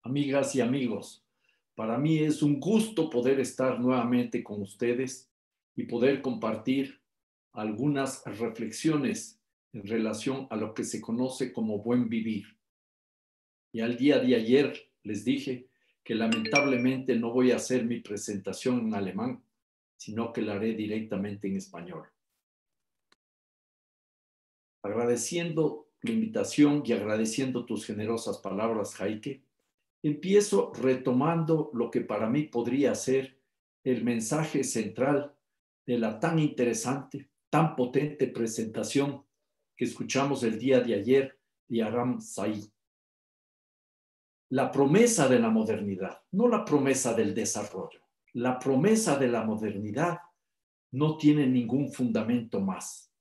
amigas y amigos. Para mí es un gusto poder estar nuevamente con ustedes y poder compartir algunas reflexiones en relación a lo que se conoce como buen vivir. Y al día de ayer les dije que lamentablemente no voy a hacer mi presentación en alemán, sino que la haré directamente en español. Agradeciendo la invitación y agradeciendo tus generosas palabras, Jaike, empiezo retomando lo que para mí podría ser el mensaje central de la tan interesante, tan potente presentación que escuchamos el día de ayer de Aram Said. La promesa de la modernidad, no la promesa del desarrollo. La promesa de la modernidad no tiene ningún fundamento más.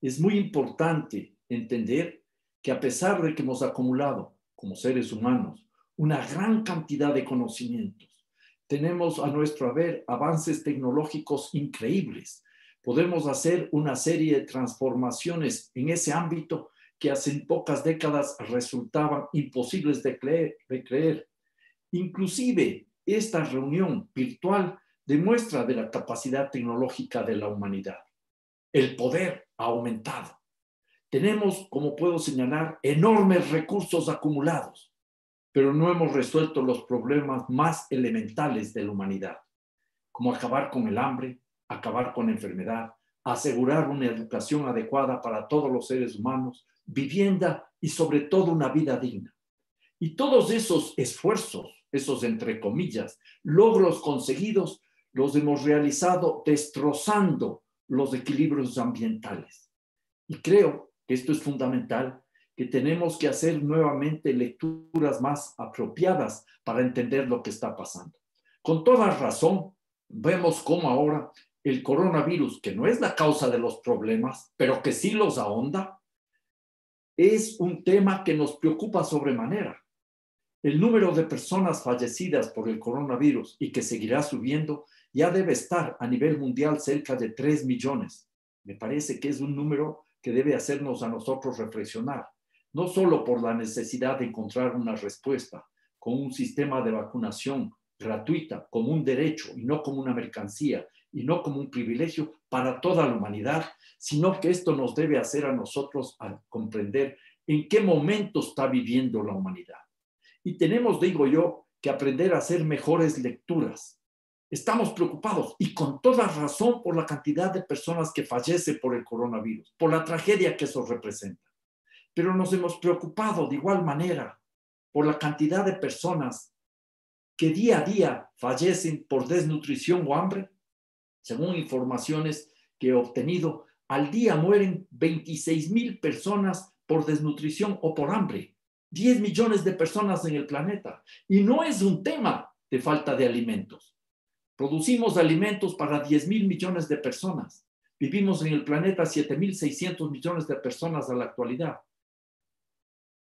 Es muy importante entender que a pesar de que hemos acumulado como seres humanos una gran cantidad de conocimientos, tenemos a nuestro haber avances tecnológicos increíbles, podemos hacer una serie de transformaciones en ese ámbito que hace pocas décadas resultaban imposibles de creer. Inclusive esta reunión virtual demuestra de la capacidad tecnológica de la humanidad. El poder ha aumentado. Tenemos, como puedo señalar, enormes recursos acumulados, pero no hemos resuelto los problemas más elementales de la humanidad, como acabar con el hambre, acabar con la enfermedad, asegurar una educación adecuada para todos los seres humanos, vivienda y sobre todo una vida digna. Y todos esos esfuerzos, esos entre comillas, logros conseguidos, los hemos realizado destrozando los equilibrios ambientales. Y creo que esto es fundamental, que tenemos que hacer nuevamente lecturas más apropiadas para entender lo que está pasando. Con toda razón, vemos cómo ahora el coronavirus, que no es la causa de los problemas, pero que sí los ahonda, es un tema que nos preocupa sobremanera. El número de personas fallecidas por el coronavirus y que seguirá subiendo ya debe estar a nivel mundial cerca de 3 millones. Me parece que es un número que debe hacernos a nosotros reflexionar, no solo por la necesidad de encontrar una respuesta con un sistema de vacunación gratuita, como un derecho y no como una mercancía y no como un privilegio para toda la humanidad, sino que esto nos debe hacer a nosotros a comprender en qué momento está viviendo la humanidad. Y tenemos, digo yo, que aprender a hacer mejores lecturas. Estamos preocupados y con toda razón por la cantidad de personas que fallecen por el coronavirus, por la tragedia que eso representa. Pero nos hemos preocupado de igual manera por la cantidad de personas que día a día fallecen por desnutrición o hambre. Según informaciones que he obtenido, al día mueren 26,000 personas por desnutrición o por hambre. 10 millones de personas en el planeta. Y no es un tema de falta de alimentos. Producimos alimentos para 10,000 millones de personas. Vivimos en el planeta 7,600 millones de personas a la actualidad.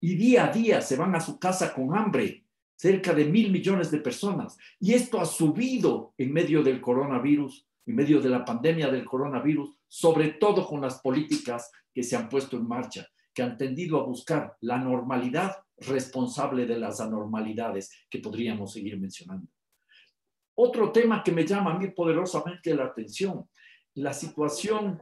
Y día a día se van a su casa con hambre, cerca de 1,000 millones de personas. Y esto ha subido en medio del coronavirus, en medio de la pandemia del coronavirus, sobre todo con las políticas que se han puesto en marcha, que han tendido a buscar la normalidad responsable de las anormalidades que podríamos seguir mencionando. Otro tema que me llama a mí poderosamente la atención, la situación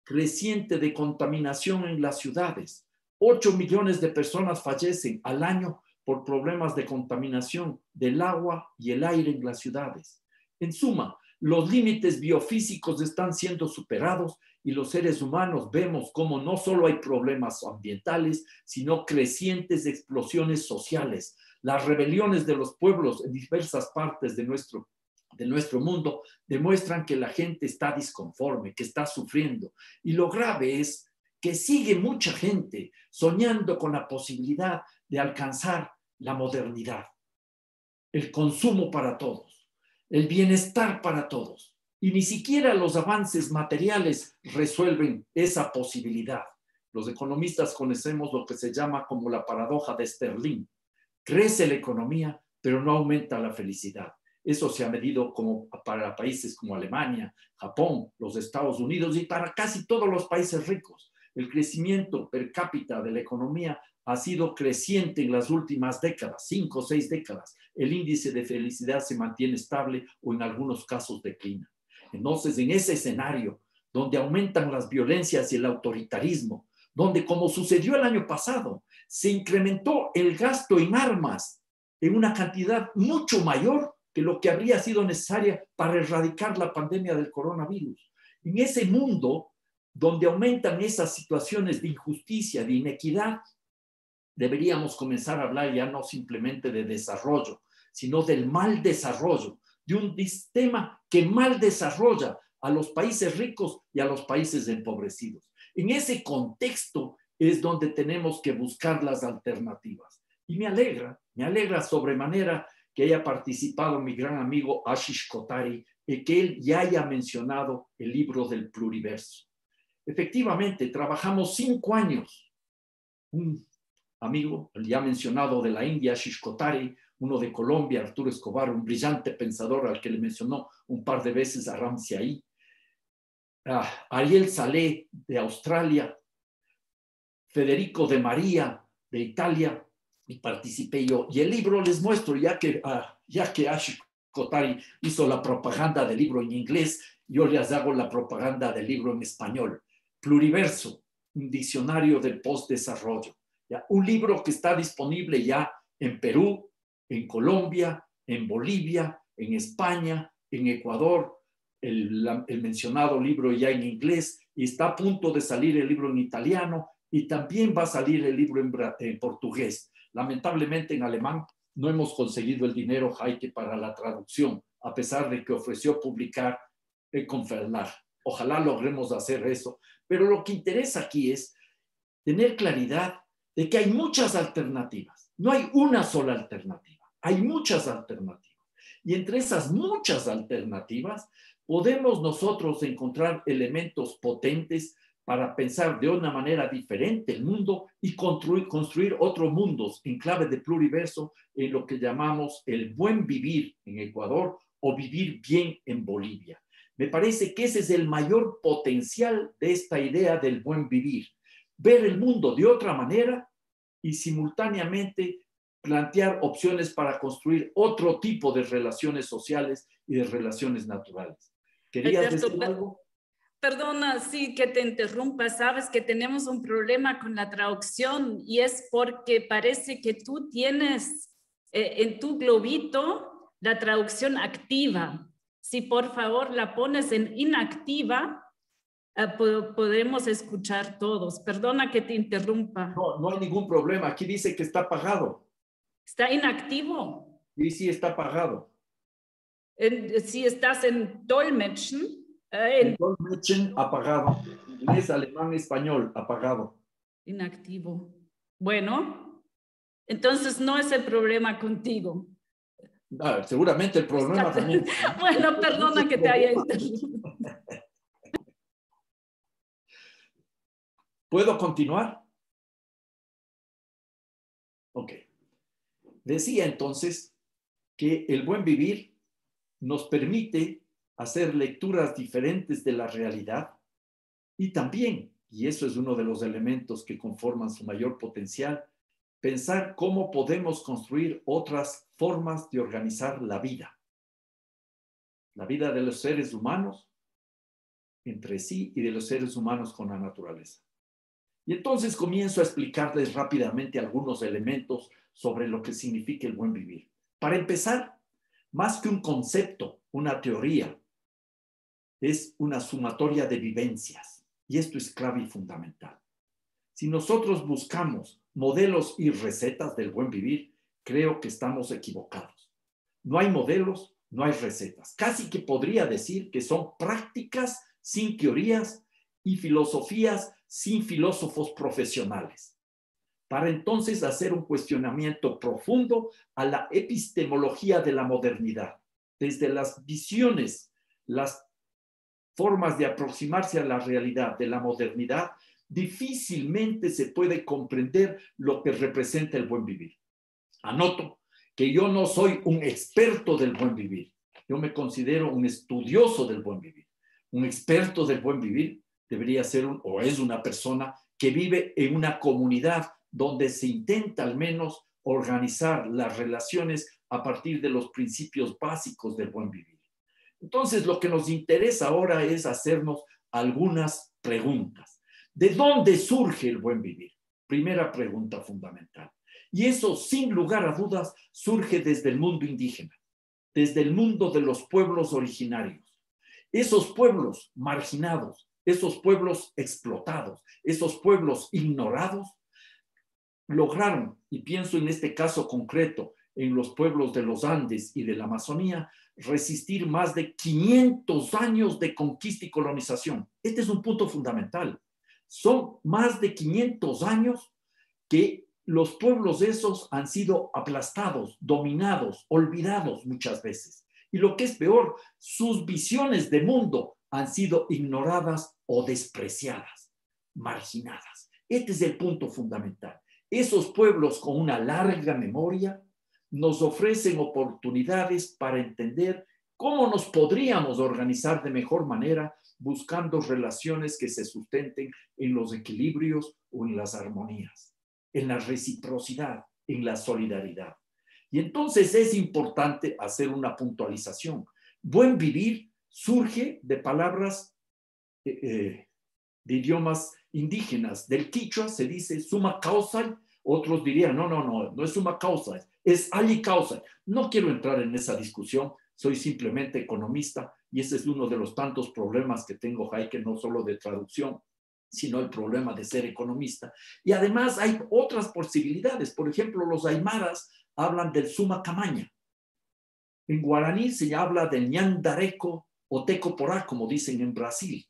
creciente de contaminación en las ciudades. 8 millones de personas fallecen al año por problemas de contaminación del agua y el aire en las ciudades. En suma, los límites biofísicos están siendo superados y los seres humanos vemos cómo no solo hay problemas ambientales, sino crecientes explosiones sociales. Las rebeliones de los pueblos en diversas partes de nuestro mundo demuestran que la gente está disconforme, que está sufriendo. Y lo grave es que sigue mucha gente soñando con la posibilidad de alcanzar la modernidad, el consumo para todos, el bienestar para todos. Y ni siquiera los avances materiales resuelven esa posibilidad. Los economistas conocemos lo que se llama como la paradoja de Sterling. Crece la economía, pero no aumenta la felicidad. Eso se ha medido como para países como Alemania, Japón, los Estados Unidos y para casi todos los países ricos. El crecimiento per cápita de la economía ha sido creciente en las últimas décadas, 5 o 6 décadas. El índice de felicidad se mantiene estable o en algunos casos declina. Entonces, en ese escenario, donde aumentan las violencias y el autoritarismo, donde, como sucedió el año pasado, se incrementó el gasto en armas en una cantidad mucho mayor que lo que habría sido necesaria para erradicar la pandemia del coronavirus. En ese mundo donde aumentan esas situaciones de injusticia, de inequidad, deberíamos comenzar a hablar ya no simplemente de desarrollo, sino del mal desarrollo, de un sistema que mal desarrolla a los países ricos y a los países empobrecidos. En ese contexto es donde tenemos que buscar las alternativas. Y me alegra sobremanera que haya participado mi gran amigo Ashish Kotari y que él ya haya mencionado el libro del pluriverso. Efectivamente, trabajamos 5 años. Un amigo, el ya mencionado de la India, Ashish Kotari, uno de Colombia, Arturo Escobar, un brillante pensador al que le mencionó un par de veces a Ramsey ahí. Ariel Saleh de Australia, Federico de María de Italia, y participé yo. Y el libro les muestro, ya que Ashish Kotari hizo la propaganda del libro en inglés, yo les hago la propaganda del libro en español. Pluriverso, un diccionario del postdesarrollo. Un libro que está disponible ya en Perú, en Colombia, en Bolivia, en España, en Ecuador, el mencionado libro ya en inglés, y está a punto de salir el libro en italiano, y también va a salir el libro en portugués. Lamentablemente en alemán no hemos conseguido el dinero, Heike, para la traducción, a pesar de que ofreció publicar con Verlag. Ojalá logremos hacer eso. Pero lo que interesa aquí es tener claridad de que hay muchas alternativas. No hay una sola alternativa, hay muchas alternativas. Y entre esas muchas alternativas podemos nosotros encontrar elementos potentes para pensar de una manera diferente el mundo y construir otros mundos en clave de pluriverso en lo que llamamos el buen vivir en Ecuador o vivir bien en Bolivia. Me parece que ese es el mayor potencial de esta idea del buen vivir. Ver el mundo de otra manera y simultáneamente plantear opciones para construir otro tipo de relaciones sociales y de relaciones naturales. ¿Querías decir algo? Perdona, sí, que te interrumpa. Sabes que tenemos un problema con la traducción y es porque parece que tú tienes en tu globito la traducción activa. Si por favor la pones en inactiva, podremos escuchar todos. Perdona que te interrumpa. No, no hay ningún problema. Aquí dice que está apagado. ¿Está inactivo? Y sí, está apagado. Si estás en Dolmetschen. En Dolmetschen, apagado. Inglés, alemán, español, apagado. Inactivo. Bueno, entonces no es el problema contigo. Seguramente el problema también. Bueno, perdona que te haya interrumpido. ¿Puedo continuar? Ok. Decía entonces que el buen vivir nos permite hacer lecturas diferentes de la realidad y también, y eso es uno de los elementos que conforman su mayor potencial, pensar cómo podemos construir otras formas de organizar la vida de los seres humanos entre sí y de los seres humanos con la naturaleza. Y entonces comienzo a explicarles rápidamente algunos elementos sobre lo que significa el buen vivir. Para empezar, más que un concepto, una teoría, es una sumatoria de vivencias. Y esto es clave y fundamental. Si nosotros buscamos modelos y recetas del buen vivir, creo que estamos equivocados. No hay modelos, no hay recetas. Casi que podría decir que son prácticas sin teorías y filosofías sin filósofos profesionales. Para entonces hacer un cuestionamiento profundo a la epistemología de la modernidad, desde las visiones, las formas de aproximarse a la realidad de la modernidad, difícilmente se puede comprender lo que representa el buen vivir. Anoto que yo no soy un experto del buen vivir. Yo me considero un estudioso del buen vivir. Un experto del buen vivir debería ser o es una persona que vive en una comunidad donde se intenta al menos organizar las relaciones a partir de los principios básicos del buen vivir. Entonces, lo que nos interesa ahora es hacernos algunas preguntas. ¿De dónde surge el buen vivir? Primera pregunta fundamental. Y eso, sin lugar a dudas, surge desde el mundo indígena, desde el mundo de los pueblos originarios. Esos pueblos marginados, esos pueblos explotados, esos pueblos ignorados, lograron, y pienso en este caso concreto, en los pueblos de los Andes y de la Amazonía, resistir más de 500 años de conquista y colonización. Este es un punto fundamental. Son más de 500 años que los pueblos esos han sido aplastados, dominados, olvidados muchas veces. Y lo que es peor, sus visiones de mundo han sido ignoradas o despreciadas, marginadas. Este es el punto fundamental. Esos pueblos con una larga memoria nos ofrecen oportunidades para entender cómo nos podríamos organizar de mejor manera buscando relaciones que se sustenten en los equilibrios o en las armonías, en la reciprocidad, en la solidaridad. Y entonces es importante hacer una puntualización. Buen vivir surge de palabras de idiomas indígenas. Del quichua se dice suma causa, otros dirían no es suma causa, es alli causa. No quiero entrar en esa discusión, soy simplemente economista y ese es uno de los tantos problemas que tengo, Heike, no solo de traducción, sino el problema de ser economista. Y además hay otras posibilidades. Por ejemplo, los aymaras hablan del suma camaña. En guaraní se habla del ñandareco o tecoporá, como dicen en Brasil.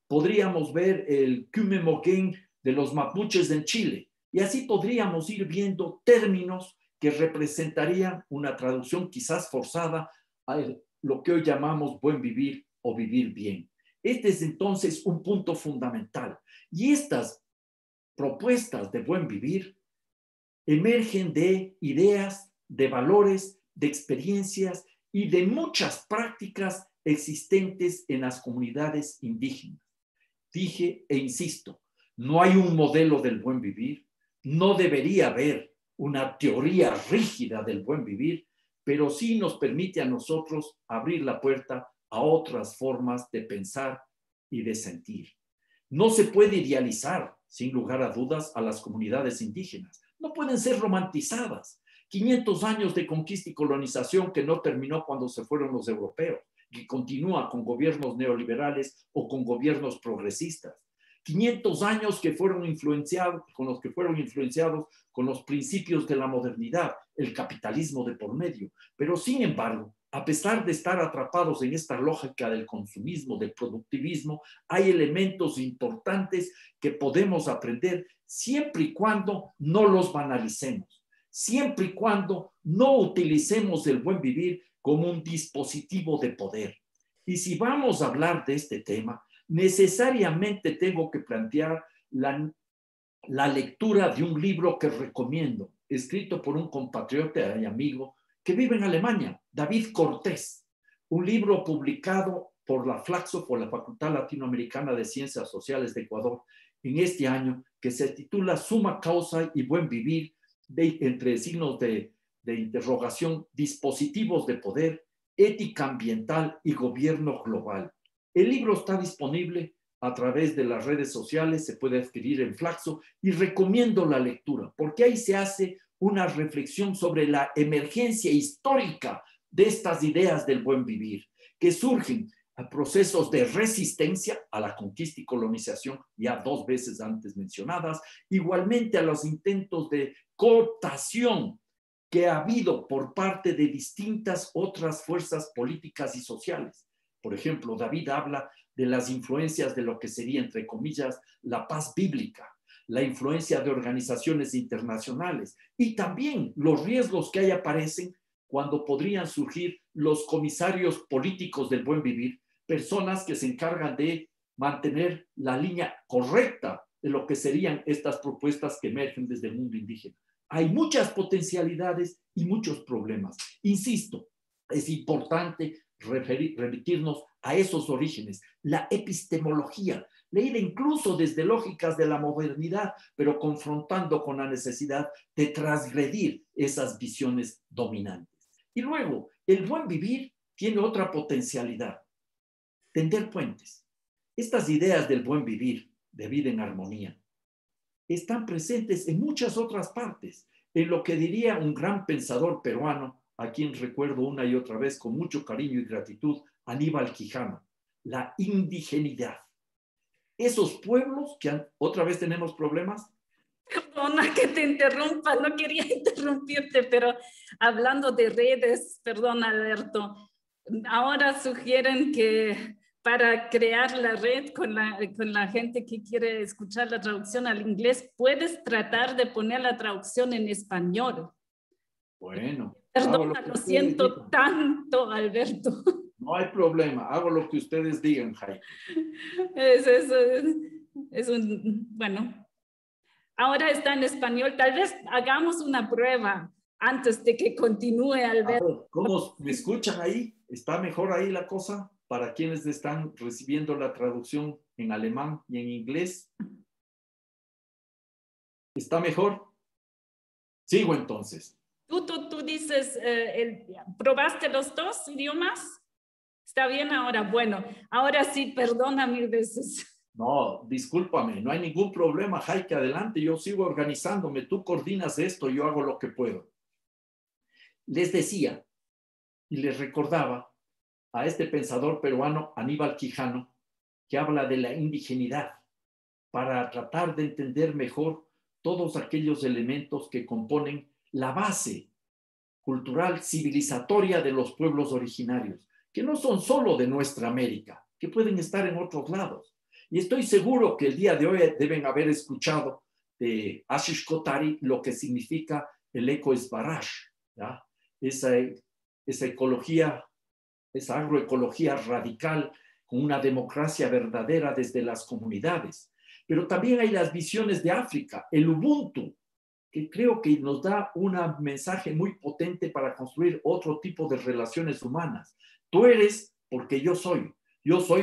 Podríamos ver el cumemoquén de los mapuches en Chile. Y así podríamos ir viendo términos que representarían una traducción quizás forzada a lo que hoy llamamos buen vivir o vivir bien. Este es entonces un punto fundamental. Y estas propuestas de buen vivir emergen de ideas, de valores, de experiencias y de muchas prácticas existentes en las comunidades indígenas. Dije e insisto, no hay un modelo del buen vivir, no debería haber una teoría rígida del buen vivir, pero sí nos permite a nosotros abrir la puerta a otras formas de pensar y de sentir. No se puede idealizar, sin lugar a dudas, a las comunidades indígenas. No pueden ser romantizadas. 500 años de conquista y colonización que no terminó cuando se fueron los europeos, que continúa con gobiernos neoliberales o con gobiernos progresistas. 500 años que fueron influenciados, con los que fueron influenciados con los principios de la modernidad, el capitalismo de por medio. Pero sin embargo, a pesar de estar atrapados en esta lógica del consumismo, del productivismo, hay elementos importantes que podemos aprender siempre y cuando no los banalicemos, siempre y cuando no utilicemos el buen vivir como un dispositivo de poder. Y si vamos a hablar de este tema, necesariamente tengo que plantear la lectura de un libro que recomiendo, escrito por un compatriota y amigo que vive en Alemania, David Cortés, un libro publicado por la Flaxo, por la Facultad Latinoamericana de Ciencias Sociales de Ecuador, en este año, que se titula Suma Causa y Buen Vivir, entre signos de interrogación, dispositivos de poder, ética ambiental y gobierno global. El libro está disponible a través de las redes sociales, se puede adquirir en Flaxo y recomiendo la lectura, porque ahí se hace una reflexión sobre la emergencia histórica de estas ideas del buen vivir, que surgen a procesos de resistencia a la conquista y colonización, ya 2 veces antes mencionadas, igualmente a los intentos de cooptación que ha habido por parte de distintas otras fuerzas políticas y sociales. Por ejemplo, David habla de las influencias de lo que sería, entre comillas, la paz bíblica, la influencia de organizaciones internacionales y también los riesgos que ahí aparecen cuando podrían surgir los comisarios políticos del buen vivir, personas que se encargan de mantener la línea correcta de lo que serían estas propuestas que emergen desde el mundo indígena. Hay muchas potencialidades y muchos problemas. Insisto, es importante remitirnos a esos orígenes, la epistemología, leída incluso desde lógicas de la modernidad, pero confrontando con la necesidad de transgredir esas visiones dominantes. Y luego, el buen vivir tiene otra potencialidad: tender puentes. Estas ideas del buen vivir, de vida en armonía, están presentes en muchas otras partes, en lo que diría un gran pensador peruano, a quien recuerdo una y otra vez con mucho cariño y gratitud, Aníbal Quijano: la indigeneidad. Esos pueblos que otra vez tenemos problemas. Perdona que te interrumpa, no quería interrumpirte, pero hablando de redes, perdón Alberto, ahora sugieren que para crear la red con la gente que quiere escuchar la traducción al inglés, puedes tratar de poner la traducción en español. Bueno, Perdona, lo siento tanto, Alberto. No hay problema, hago lo que ustedes digan, Jaime. Bueno, ahora está en español. Tal vez hagamos una prueba antes de que continúe, Alberto. Ver, ¿cómo me escuchan ahí? ¿Está mejor ahí la cosa para quienes están recibiendo la traducción en alemán y en inglés? ¿Está mejor? Sigo entonces. Tú dices, ¿probaste los dos idiomas? ¿Está bien ahora? Bueno, ahora sí, perdona 1000 veces. No, discúlpame, no hay ningún problema, Jaime, adelante, yo sigo organizándome, tú coordinas esto, yo hago lo que puedo. Les decía y les recordaba a este pensador peruano, Aníbal Quijano, que habla de la indigeneidad para tratar de entender mejor todos aquellos elementos que componen la base cultural civilizatoria de los pueblos originarios, que no son solo de nuestra América, que pueden estar en otros lados. Y estoy seguro que el día de hoy deben haber escuchado de Ashish Kotari lo que significa el eco-esbaraj, ¿ya? Esa ecología, esa agroecología radical con una democracia verdadera desde las comunidades. Pero también hay las visiones de África, el Ubuntu, que creo que nos da un mensaje muy potente para construir otro tipo de relaciones humanas. Tú eres porque yo soy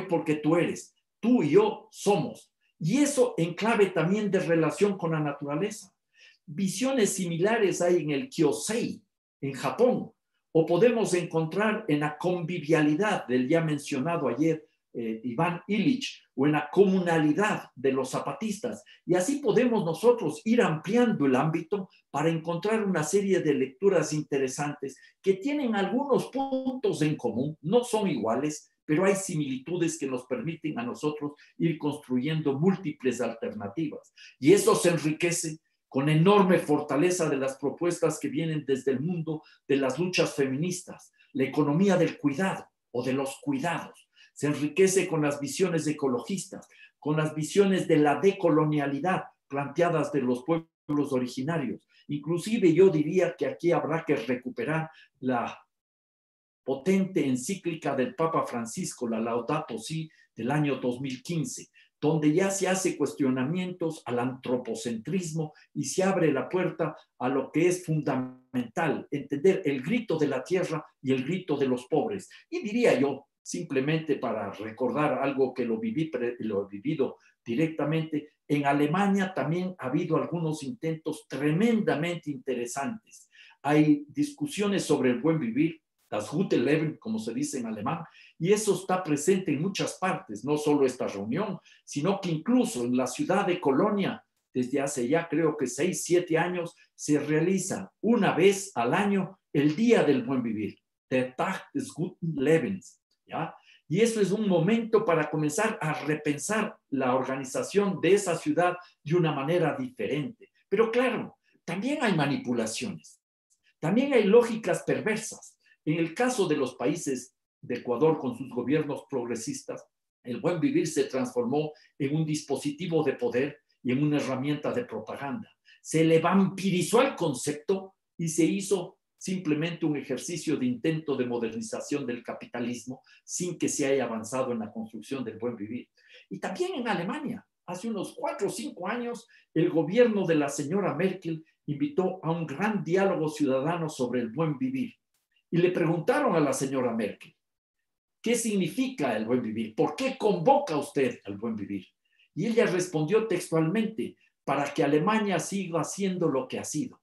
porque tú eres, tú y yo somos. Y eso en clave también de relación con la naturaleza. Visiones similares hay en el Kyosei, en Japón, o podemos encontrar en la convivialidad del ya mencionado ayer Iván Illich, o en la comunalidad de los zapatistas. Y así podemos nosotros ir ampliando el ámbito para encontrar una serie de lecturas interesantes que tienen algunos puntos en común, no son iguales, pero hay similitudes que nos permiten a nosotros ir construyendo múltiples alternativas. Y eso se enriquece con enorme fortaleza de las propuestas que vienen desde el mundo de las luchas feministas, la economía del cuidado o de los cuidados. Se enriquece con las visiones ecologistas, con las visiones de la decolonialidad planteadas de los pueblos originarios. Inclusive yo diría que aquí habrá que recuperar la potente encíclica del Papa Francisco, la Laudato Si, del año 2015, donde ya se hace cuestionamientos al antropocentrismo y se abre la puerta a lo que es fundamental, entender el grito de la tierra y el grito de los pobres. Y diría yo, simplemente para recordar algo que lo he vivido directamente, en Alemania también ha habido algunos intentos tremendamente interesantes. Hay discusiones sobre el buen vivir, das gute Leben, como se dice en alemán, y eso está presente en muchas partes, no solo esta reunión, sino que incluso en la ciudad de Colonia, desde hace ya creo que 6, 7 años, se realiza una vez al año el Día del Buen Vivir, der Tag des guten Lebens, ¿ya? Y eso es un momento para comenzar a repensar la organización de esa ciudad de una manera diferente. Pero claro, también hay manipulaciones, también hay lógicas perversas. En el caso de los países de Ecuador con sus gobiernos progresistas, el buen vivir se transformó en un dispositivo de poder y en una herramienta de propaganda. Se le vampirizó el concepto y se hizo simplemente un ejercicio de intento de modernización del capitalismo sin que se haya avanzado en la construcción del buen vivir. Y también en Alemania, hace unos 4 o 5 años, el gobierno de la señora Merkel invitó a un gran diálogo ciudadano sobre el buen vivir. Y le preguntaron a la señora Merkel, ¿qué significa el buen vivir? ¿Por qué convoca usted al buen vivir? Y ella respondió textualmente, para que Alemania siga siendo lo que ha sido.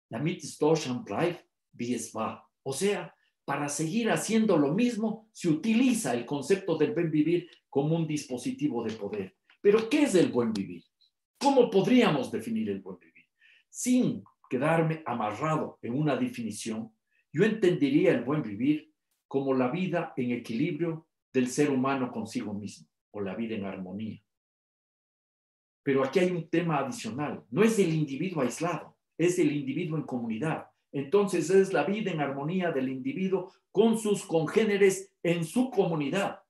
Damit es Deutschland bleibt, wie es war. O sea, para seguir haciendo lo mismo, se utiliza el concepto del buen vivir como un dispositivo de poder. Pero, ¿qué es el buen vivir? ¿Cómo podríamos definir el buen vivir? Sin quedarme amarrado en una definición, yo entendería el buen vivir como la vida en equilibrio del ser humano consigo mismo, o la vida en armonía. Pero aquí hay un tema adicional. No es el individuo aislado, es el individuo en comunidad. Entonces es la vida en armonía del individuo con sus congéneres en su comunidad.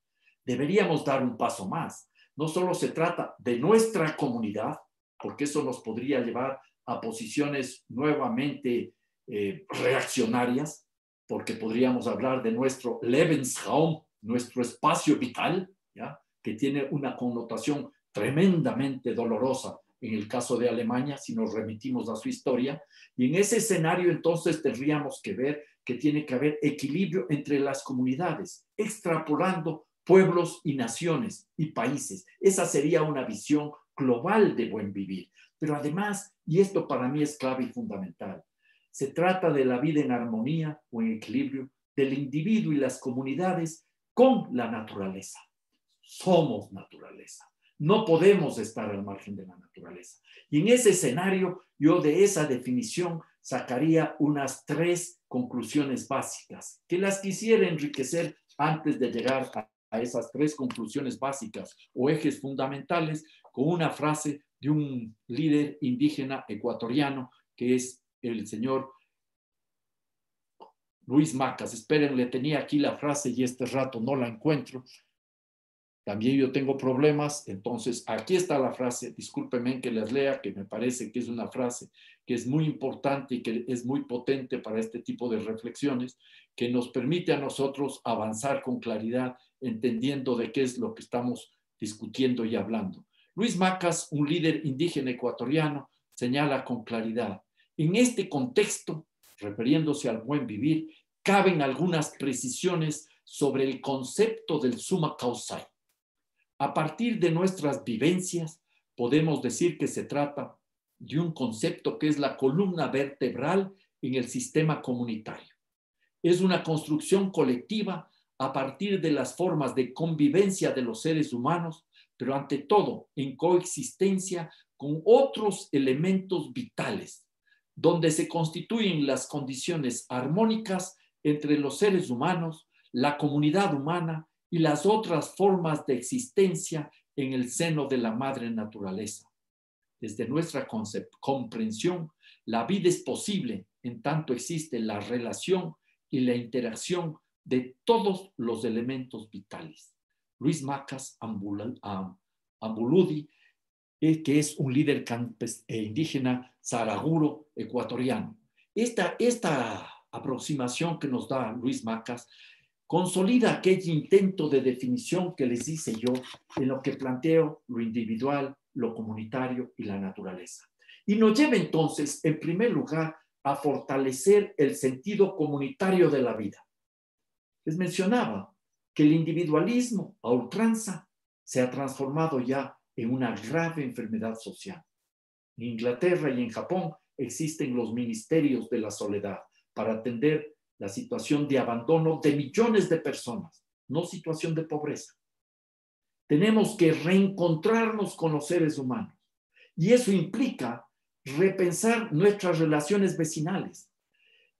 Deberíamos dar un paso más. No solo se trata de nuestra comunidad, porque eso nos podría llevar a posiciones nuevamente reaccionarias, porque podríamos hablar de nuestro Lebensraum, nuestro espacio vital, ¿ya? Que tiene una connotación tremendamente dolorosa en el caso de Alemania, si nos remitimos a su historia. Y en ese escenario entonces tendríamos que ver que tiene que haber equilibrio entre las comunidades, extrapolando pueblos y naciones y países. Esa sería una visión global de buen vivir. Pero además, y esto para mí es clave y fundamental, se trata de la vida en armonía o en equilibrio del individuo y las comunidades con la naturaleza. Somos naturaleza. No podemos estar al margen de la naturaleza. Y en ese escenario, yo de esa definición sacaría unas 3 conclusiones básicas, que las quisiera enriquecer antes de llegar a esas 3 conclusiones básicas o ejes fundamentales con una frase de un líder indígena ecuatoriano que es el señor Luis Macas. Esperen, le tenía aquí la frase y este rato no la encuentro. También yo tengo problemas, entonces aquí está la frase, discúlpenme que les lea, que me parece que es una frase que es muy importante y que es muy potente para este tipo de reflexiones, que nos permite a nosotros avanzar con claridad, entendiendo de qué es lo que estamos discutiendo y hablando. Luis Macas, un líder indígena ecuatoriano, señala con claridad, en este contexto, refiriéndose al buen vivir, caben algunas precisiones sobre el concepto del summa causae. A partir de nuestras vivencias, podemos decir que se trata de un concepto que es la columna vertebral en el sistema comunitario. Es una construcción colectiva a partir de las formas de convivencia de los seres humanos, pero ante todo en coexistencia con otros elementos vitales, donde se constituyen las condiciones armónicas entre los seres humanos, la comunidad humana y las otras formas de existencia en el seno de la madre naturaleza. Desde nuestra comprensión, la vida es posible en tanto existe la relación y la interacción de todos los elementos vitales. Luis Macas Ambuludi, que es un líder indígena saraguro ecuatoriano. Esta aproximación que nos da Luis Macas consolida aquel intento de definición que les hice yo en lo que planteo lo individual, lo comunitario y la naturaleza. Y nos lleva entonces, en primer lugar, a fortalecer el sentido comunitario de la vida. Les mencionaba que el individualismo a ultranza se ha transformado ya en una grave enfermedad social. En Inglaterra y en Japón existen los ministerios de la soledad para atender la situación de abandono de millones de personas, no situación de pobreza. Tenemos que reencontrarnos con los seres humanos y eso implica repensar nuestras relaciones vecinales.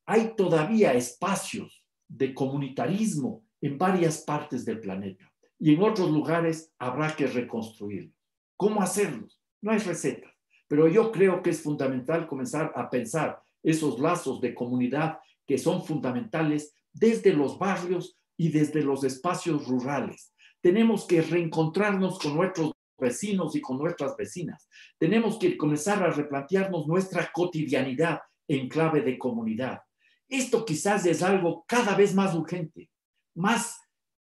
Hay todavía espacios de comunitarismo en varias partes del planeta y en otros lugares habrá que reconstruirlos. ¿Cómo hacerlos? No hay receta, pero yo creo que es fundamental comenzar a pensar esos lazos de comunidad que son fundamentales desde los barrios y desde los espacios rurales. Tenemos que reencontrarnos con nuestros vecinos y con nuestras vecinas. Tenemos que comenzar a replantearnos nuestra cotidianidad en clave de comunidad. Esto quizás es algo cada vez más urgente, más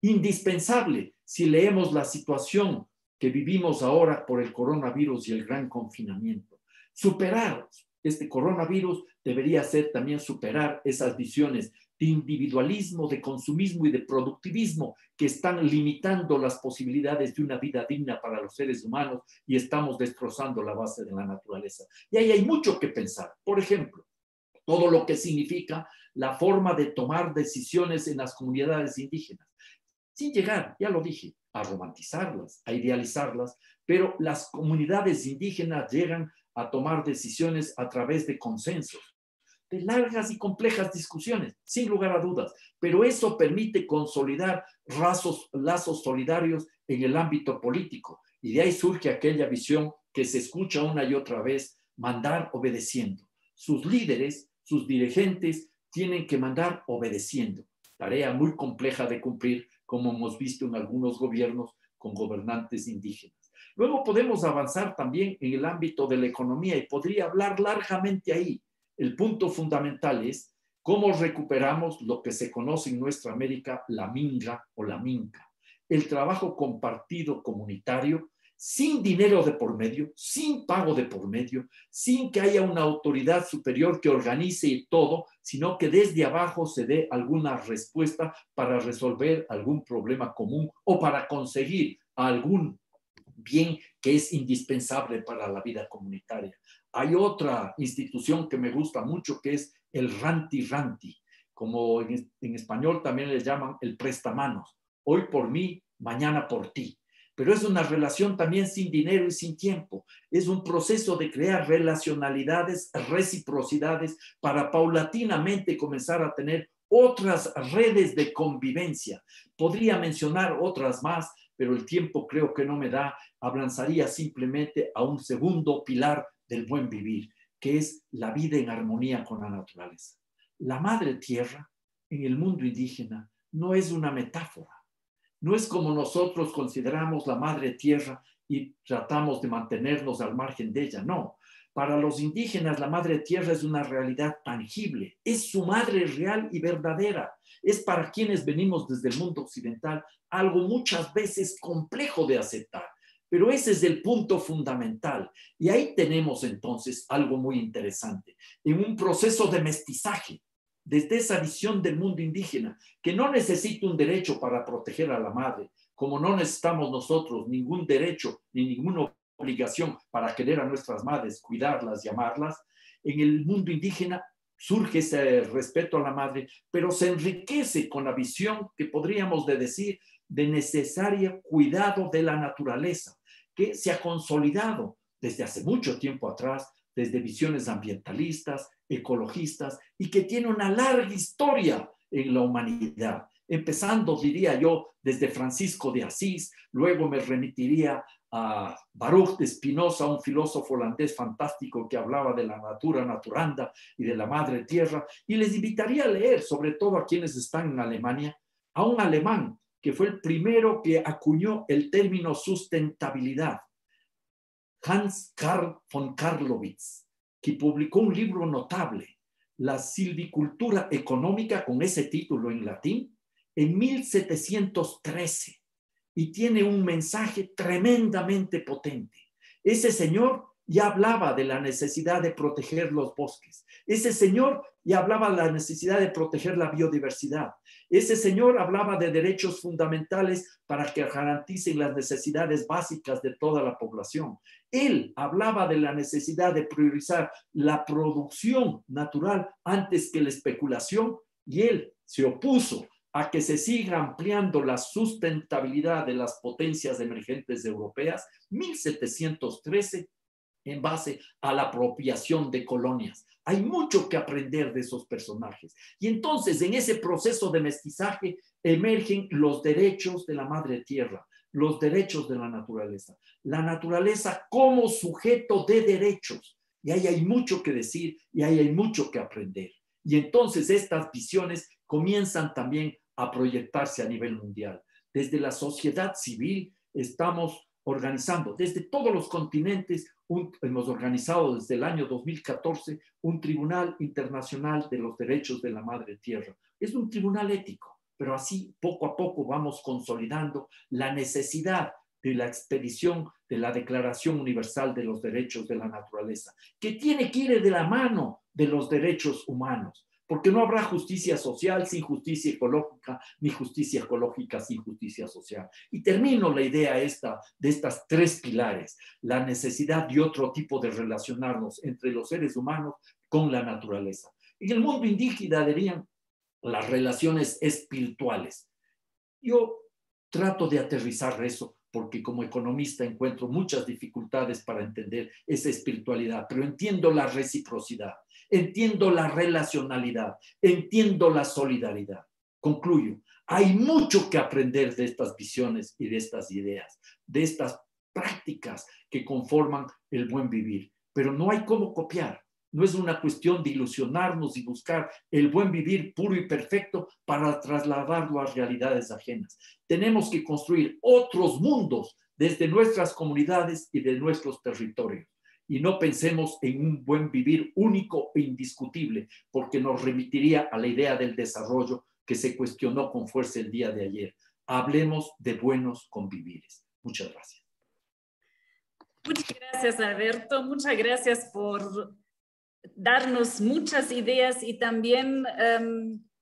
indispensable si leemos la situación que vivimos ahora por el coronavirus y el gran confinamiento. Superar este coronavirus debería ser también superar esas visiones de individualismo, de consumismo y de productivismo que están limitando las posibilidades de una vida digna para los seres humanos y estamos destrozando la base de la naturaleza. Y ahí hay mucho que pensar. Por ejemplo, todo lo que significa la forma de tomar decisiones en las comunidades indígenas, sin llegar, ya lo dije, a romantizarlas, a idealizarlas, pero las comunidades indígenas llegan a tomar decisiones a través de consensos, de largas y complejas discusiones, sin lugar a dudas, pero eso permite consolidar lazos solidarios en el ámbito político, y de ahí surge aquella visión que se escucha una y otra vez: mandar obedeciendo. Sus líderes, sus dirigentes tienen que mandar obedeciendo, tarea muy compleja de cumplir, como hemos visto en algunos gobiernos con gobernantes indígenas. Luego podemos avanzar también en el ámbito de la economía y podría hablar largamente ahí. El punto fundamental es cómo recuperamos lo que se conoce en nuestra América la minga o la minca, el trabajo compartido comunitario, sin dinero de por medio, sin pago de por medio, sin que haya una autoridad superior que organice todo, sino que desde abajo se dé alguna respuesta para resolver algún problema común o para conseguir algún bien que es indispensable para la vida comunitaria. Hay otra institución que me gusta mucho, que es el Ranti Ranti, como en español también le llaman el prestamanos. Hoy por mí, mañana por ti. Pero es una relación también sin dinero y sin tiempo. Es un proceso de crear relacionalidades, reciprocidades, para paulatinamente comenzar a tener otras redes de convivencia. Podría mencionar otras más, pero el tiempo creo que no me da. Avanzaría simplemente a un segundo pilar del buen vivir, que es la vida en armonía con la naturaleza. La madre tierra en el mundo indígena no es una metáfora. No es como nosotros consideramos la madre tierra y tratamos de mantenernos al margen de ella, no. Para los indígenas la madre tierra es una realidad tangible, es su madre real y verdadera. Es para quienes venimos desde el mundo occidental algo muchas veces complejo de aceptar, pero ese es el punto fundamental. Y ahí tenemos entonces algo muy interesante, en un proceso de mestizaje, desde esa visión del mundo indígena, que no necesita un derecho para proteger a la madre, como no necesitamos nosotros ningún derecho ni ninguna obligación para querer a nuestras madres, cuidarlas y amarlas. En el mundo indígena surge ese respeto a la madre, pero se enriquece con la visión que podríamos decir de necesario cuidado de la naturaleza, que se ha consolidado desde hace mucho tiempo atrás, desde visiones ambientalistas, ecologistas, y que tiene una larga historia en la humanidad, empezando, diría yo, desde Francisco de Asís. Luego me remitiría a Baruch de Spinoza, un filósofo holandés fantástico que hablaba de la natura naturanda y de la madre tierra, y les invitaría a leer, sobre todo a quienes están en Alemania, a un alemán que fue el primero que acuñó el término sustentabilidad, Hans Karl von Carlowitz, que publicó un libro notable, La silvicultura económica, con ese título en latín, en 1713, y tiene un mensaje tremendamente potente. Ese señor ya hablaba de la necesidad de proteger los bosques. Ese señor ya hablaba de la necesidad de proteger la biodiversidad. Ese señor hablaba de derechos fundamentales para que garanticen las necesidades básicas de toda la población. Él hablaba de la necesidad de priorizar la producción natural antes que la especulación, y él se opuso a que se siga ampliando la sustentabilidad de las potencias emergentes europeas, 1713, en base a la apropiación de colonias. Hay mucho que aprender de esos personajes. Y entonces, en ese proceso de mestizaje, emergen los derechos de la madre tierra, los derechos de la naturaleza como sujeto de derechos. Y ahí hay mucho que decir y ahí hay mucho que aprender. Y entonces estas visiones comienzan también a proyectarse a nivel mundial. Desde la sociedad civil estamos organizando, desde todos los continentes, hemos organizado desde el año 2014 un Tribunal Internacional de los Derechos de la Madre Tierra. Es un tribunal ético, pero así poco a poco vamos consolidando la necesidad de la expedición de la Declaración Universal de los Derechos de la Naturaleza, que tiene que ir de la mano de los derechos humanos, porque no habrá justicia social sin justicia ecológica, ni justicia ecológica sin justicia social. Y termino la idea de estas tres pilares, la necesidad de otro tipo de relacionarnos entre los seres humanos con la naturaleza. En el mundo indígena dirían las relaciones espirituales. Yo trato de aterrizar eso porque como economista encuentro muchas dificultades para entender esa espiritualidad, pero entiendo la reciprocidad, entiendo la relacionalidad, entiendo la solidaridad. Concluyo, hay mucho que aprender de estas visiones y de estas ideas, de estas prácticas que conforman el buen vivir, pero no hay cómo copiar. No es una cuestión de ilusionarnos y buscar el buen vivir puro y perfecto para trasladarlo a realidades ajenas. Tenemos que construir otros mundos desde nuestras comunidades y de nuestros territorios. Y no pensemos en un buen vivir único e indiscutible, porque nos remitiría a la idea del desarrollo que se cuestionó con fuerza el día de ayer. Hablemos de buenos convivires. Muchas gracias. Muchas gracias, Alberto. Muchas gracias por darnos muchas ideas y también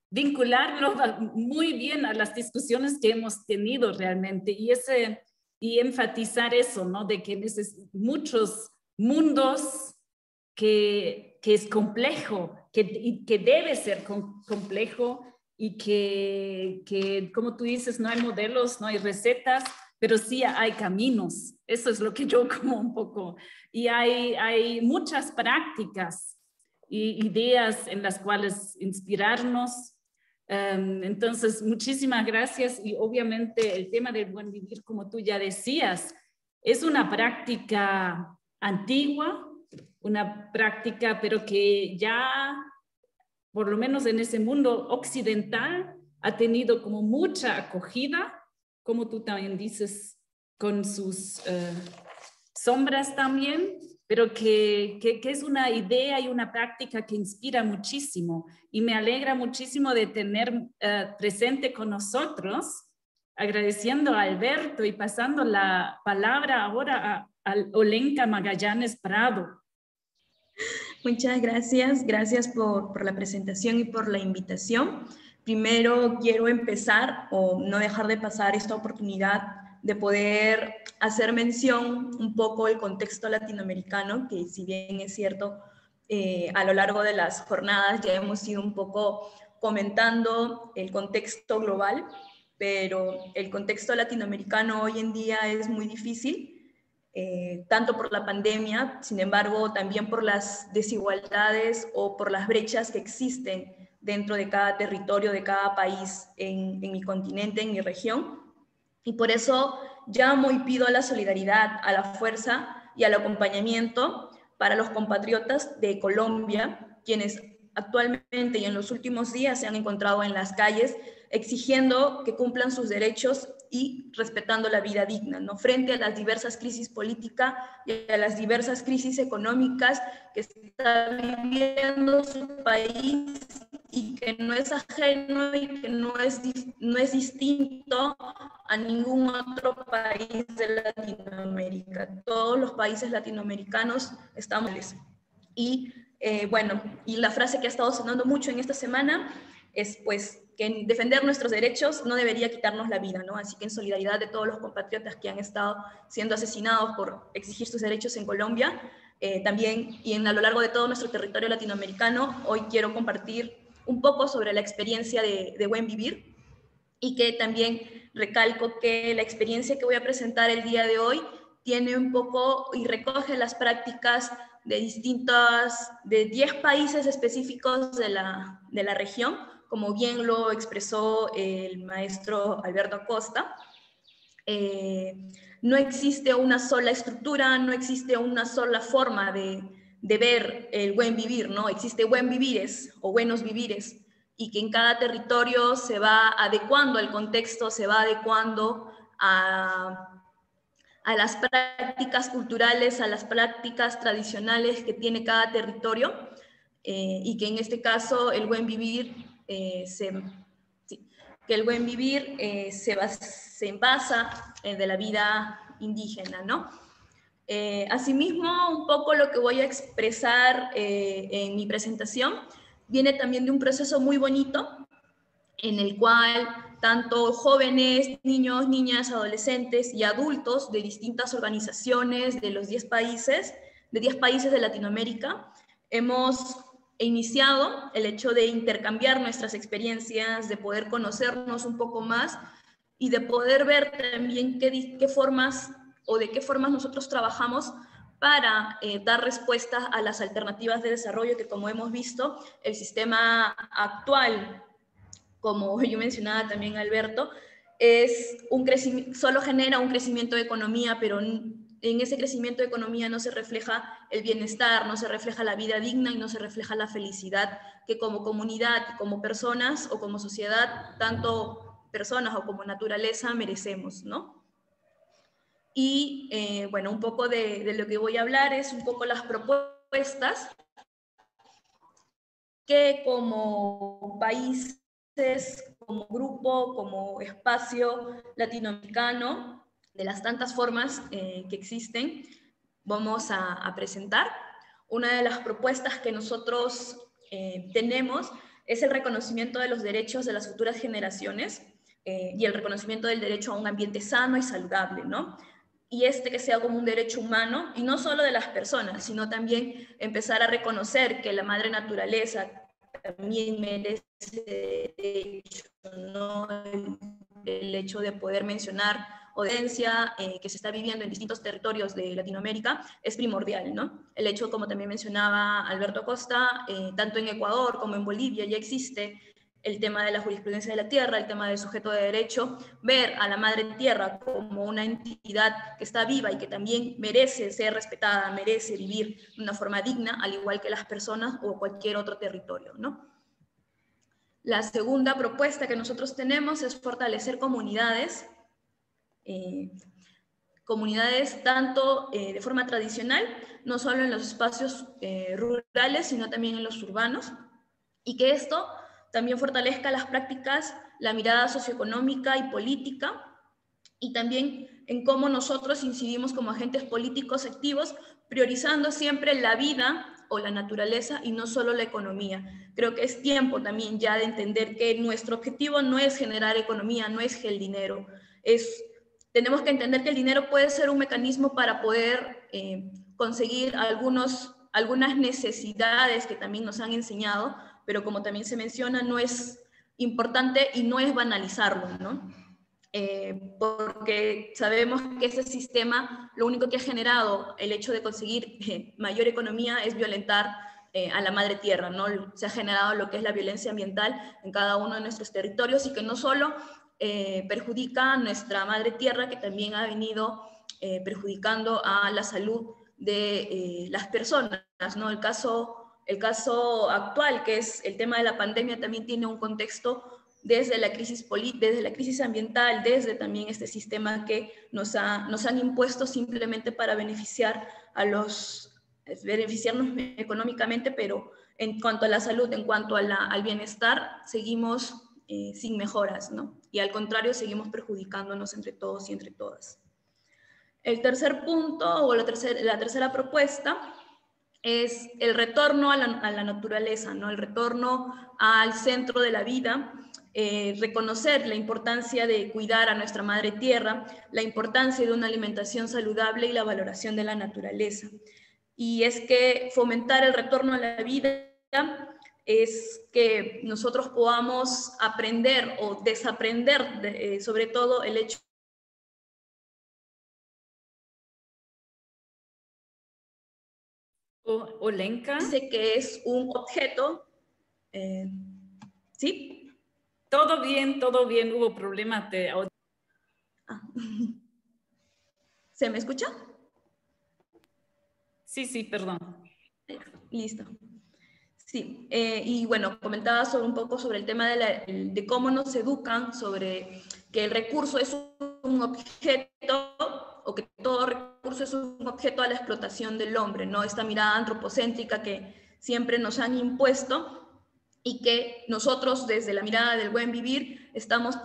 vincularlo muy bien a las discusiones que hemos tenido realmente y enfatizar eso, ¿no? De que muchos mundos que es complejo, que debe ser complejo y que, como tú dices, no hay modelos, no hay recetas, pero sí hay caminos. Eso es lo que yo como un poco. Y hay muchas prácticas y ideas en las cuales inspirarnos. Entonces, muchísimas gracias. Y obviamente el tema del buen vivir, como tú ya decías, es una práctica antigua, una práctica, pero que ya, por lo menos en ese mundo occidental, ha tenido como mucha acogida, como tú también dices, con sus sombras también, pero que es una idea y una práctica que inspira muchísimo. Y me alegra muchísimo de tener presente con nosotros, agradeciendo a Alberto y pasando la palabra ahora a Olenka Magallanes Prado. Muchas gracias, gracias por la presentación y por la invitación. Primero quiero empezar o no dejar de pasar esta oportunidad de poder hacer mención un poco del contexto latinoamericano, que si bien es cierto, a lo largo de las jornadas ya hemos ido un poco comentando el contexto global, pero el contexto latinoamericano hoy en día es muy difícil, tanto por la pandemia, sin embargo, también por las desigualdades o por las brechas que existen dentro de cada territorio, de cada país en mi continente, en mi región. Y por eso llamo y pido a la solidaridad, a la fuerza y al acompañamiento para los compatriotas de Colombia, quienes actualmente y en los últimos días se han encontrado en las calles exigiendo que cumplan sus derechos y respetando la vida digna, ¿no? Frente a las diversas crisis políticas y a las diversas crisis económicas que está viviendo su país y que no es ajeno y que no es distinto a ningún otro país de Latinoamérica. Todos los países latinoamericanos estamos. Y bueno, y la frase que ha estado sonando mucho en esta semana es pues que defender nuestros derechos no debería quitarnos la vida, ¿no? Así que en solidaridad de todos los compatriotas que han estado siendo asesinados por exigir sus derechos en Colombia, también y a lo largo de todo nuestro territorio latinoamericano, hoy quiero compartir un poco sobre la experiencia de buen vivir y que también recalco que la experiencia que voy a presentar el día de hoy tiene un poco y recoge las prácticas de 10 países específicos de la región, como bien lo expresó el maestro Alberto Acosta. No existe una sola estructura, no existe una sola forma de ver el buen vivir, ¿no? Existe buen vivires o buenos vivires, y que en cada territorio se va adecuando al contexto, se va adecuando a las prácticas culturales, a las prácticas tradicionales que tiene cada territorio, y que en este caso el buen vivir se basa de la vida indígena, ¿no? Asimismo, un poco lo que voy a expresar en mi presentación viene también de un proceso muy bonito en el cual tanto jóvenes, niños, niñas, adolescentes y adultos de distintas organizaciones de los 10 países, de Latinoamérica, hemos iniciado el hecho de intercambiar nuestras experiencias, de poder conocernos un poco más y de poder ver también qué formas o de qué formas nosotros trabajamos para dar respuesta a las alternativas de desarrollo que, como hemos visto, el sistema actual, como yo mencionaba también Alberto, solo genera un crecimiento de economía, pero en ese crecimiento de economía no se refleja el bienestar, no se refleja la vida digna y no se refleja la felicidad que como comunidad, como personas o como sociedad, tanto personas o como naturaleza merecemos, ¿no? Y bueno, un poco de lo que voy a hablar es un poco las propuestas que como países, como grupo, como espacio latinoamericano, de las tantas formas que existen, vamos a presentar. Una de las propuestas que nosotros tenemos es el reconocimiento de los derechos de las futuras generaciones y el reconocimiento del derecho a un ambiente sano y saludable, ¿no? Y que sea como un derecho humano, y no solo de las personas, sino también empezar a reconocer que la madre naturaleza también merece derecho, ¿no? El hecho de poder mencionar audiencia que se está viviendo en distintos territorios de Latinoamérica es primordial, ¿no? El hecho, como también mencionaba Alberto Costa, tanto en Ecuador como en Bolivia ya existe el tema de la jurisprudencia de la tierra, el tema del sujeto de derecho, ver a la madre tierra como una entidad que está viva y que también merece ser respetada, merece vivir de una forma digna, al igual que las personas o cualquier otro territorio, ¿no? La segunda propuesta que nosotros tenemos es fortalecer comunidades, comunidades tanto de forma tradicional, no solo en los espacios rurales, sino también en los urbanos, y que esto también fortalezca las prácticas, la mirada socioeconómica y política, y también en cómo nosotros incidimos como agentes políticos activos, priorizando siempre la vida o la naturaleza y no solo la economía. Creo que es tiempo también ya de entender que nuestro objetivo no es generar economía, no es el dinero, tenemos que entender que el dinero puede ser un mecanismo para poder conseguir algunas necesidades que también nos han enseñado, pero como también se menciona, no es importante y no es banalizarlo, ¿no? Porque sabemos que ese sistema lo único que ha generado el hecho de conseguir mayor economía es violentar a la madre tierra, ¿no? Se ha generado lo que es la violencia ambiental en cada uno de nuestros territorios y que no solo perjudica a nuestra madre tierra, que también ha venido perjudicando a la salud de las personas, ¿no? El caso actual, que es el tema de la pandemia, también tiene un contexto desde la crisis ambiental, desde también este sistema que nos han impuesto simplemente para beneficiarnos económicamente, pero en cuanto a la salud, en cuanto al bienestar, seguimos sin mejoras, ¿no? Y al contrario, seguimos perjudicándonos entre todos y entre todas. El tercer punto, o la tercera propuesta, es el retorno a la naturaleza, ¿no? El retorno al centro de la vida, reconocer la importancia de cuidar a nuestra madre tierra, la importancia de una alimentación saludable y la valoración de la naturaleza. Y es que fomentar el retorno a la vida es que nosotros podamos aprender o desaprender, sobre todo el hecho Olenka. dice que es un objeto, ¿sí? Todo bien, hubo problemas de audio. Ah. ¿Se me escucha? Sí, perdón. Listo. Sí, y bueno, comentaba un poco sobre el tema de cómo nos educan sobre que el recurso es un objeto, o que todo recurso es un objeto a la explotación del hombre, ¿no? Esta mirada antropocéntrica que siempre nos han impuesto y que nosotros desde la mirada del buen vivir estamos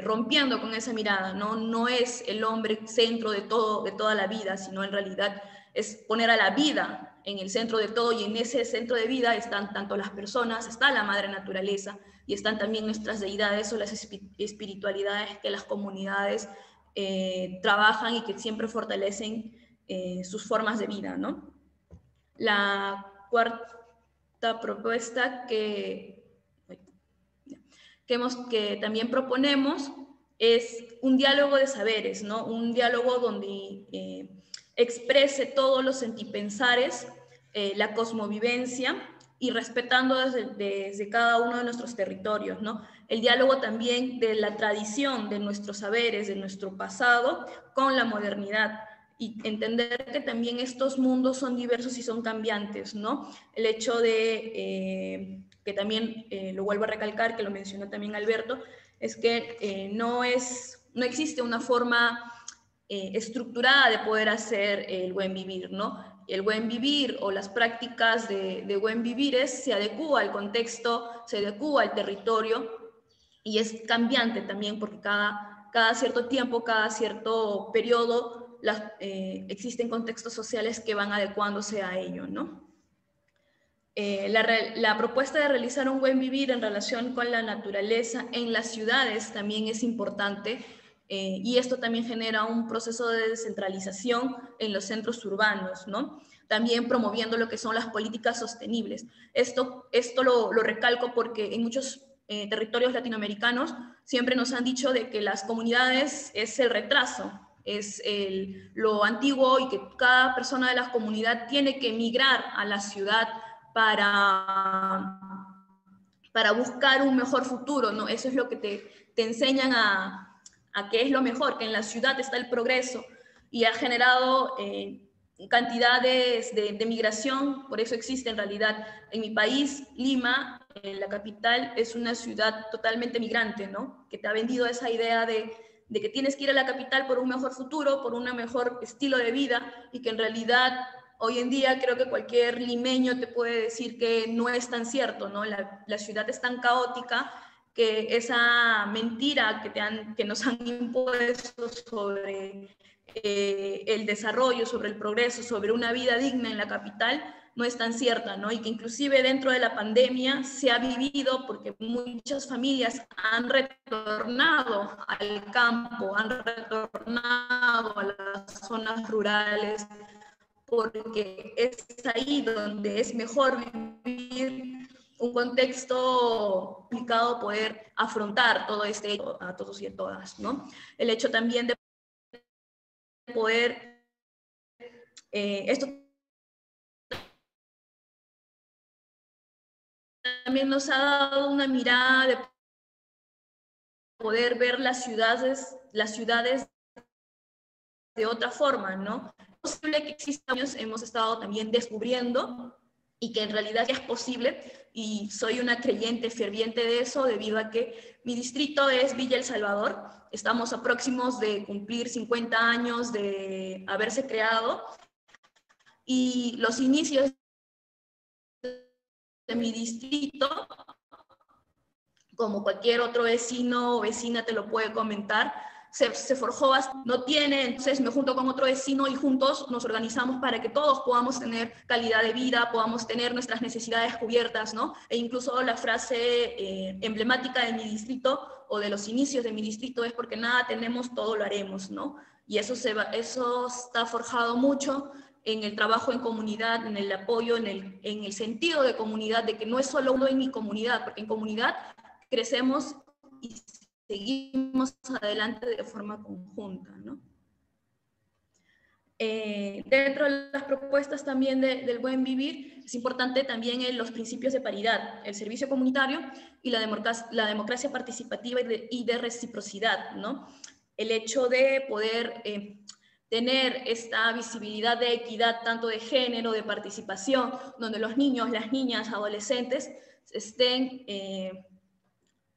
rompiendo con esa mirada, ¿no? No es el hombre centro de toda la vida, sino en realidad es poner a la vida en el centro de todo, y en ese centro de vida están tanto las personas, está la madre naturaleza, y están también nuestras deidades o las espiritualidades que las comunidades trabajan y que siempre fortalecen sus formas de vida, ¿no? La cuarta propuesta que también proponemos es un diálogo de saberes, ¿no? Un diálogo donde exprese todos los sentipensares, la cosmovivencia, y respetando desde cada uno de nuestros territorios, ¿no? El diálogo también de la tradición, de nuestros saberes, de nuestro pasado, con la modernidad, y entender que también estos mundos son diversos y son cambiantes, ¿no? El hecho de, que también lo vuelvo a recalcar, que lo mencionó también Alberto, es que no existe una forma estructurada de poder hacer el buen vivir, ¿no? El buen vivir o las prácticas de buen vivir se adecúa al contexto, se adecúa al territorio, y es cambiante también porque cada cierto tiempo, cada cierto periodo, existen contextos sociales que van adecuándose a ello, ¿no? La propuesta de realizar un buen vivir en relación con la naturaleza en las ciudades también es importante, y esto también genera un proceso de descentralización en los centros urbanos, ¿no? También promoviendo lo que son las políticas sostenibles. Esto lo recalco porque en muchos territorios latinoamericanos siempre nos han dicho de que las comunidades es el retraso, es lo antiguo, y que cada persona de la comunidad tiene que emigrar a la ciudad para buscar un mejor futuro, ¿no? Eso es lo que te enseñan a qué es lo mejor, que en la ciudad está el progreso, y ha generado cantidades de migración. Por eso existe en realidad en mi país, Lima, la capital, es una ciudad totalmente migrante, ¿no? Que te ha vendido esa idea de que tienes que ir a la capital por un mejor futuro, por un mejor estilo de vida, y que en realidad hoy en día creo que cualquier limeño te puede decir que no es tan cierto, ¿no? La ciudad es tan caótica que esa mentira que nos han impuesto sobre el desarrollo, sobre el progreso, sobre una vida digna en la capital, no es tan cierta, ¿no? Y que inclusive dentro de la pandemia se ha vivido, porque muchas familias han retornado al campo, han retornado a las zonas rurales, porque es ahí donde es mejor vivir un contexto complicado, poder afrontar todo a todos y a todas, ¿no? El hecho también de poder, esto también nos ha dado una mirada de poder ver las ciudades de otra forma, ¿no? Es posible que existan años, hemos estado también descubriendo, y que en realidad ya es posible, y soy una creyente ferviente de eso, debido a que mi distrito es Villa El Salvador. Estamos a próximos de cumplir 50 años de haberse creado, y los inicios de mi distrito, como cualquier otro vecino o vecina te lo puede comentar, se forjó, no tiene, entonces me junto con otro vecino y juntos nos organizamos para que todos podamos tener calidad de vida, podamos tener nuestras necesidades cubiertas, ¿no? E incluso la frase emblemática de mi distrito o de los inicios de mi distrito es: porque nada tenemos, todo lo haremos, ¿no? Y eso está forjado mucho en el trabajo en comunidad, en el apoyo, en el sentido de comunidad, de que no es solo uno en mi comunidad, porque en comunidad crecemos y seguimos adelante de forma conjunta, ¿no? Dentro de las propuestas también del buen vivir, es importante también los principios de paridad, el servicio comunitario y la democracia participativa y de reciprocidad, ¿no? El hecho de poder tener esta visibilidad de equidad, tanto de género, de participación, donde los niños, las niñas, adolescentes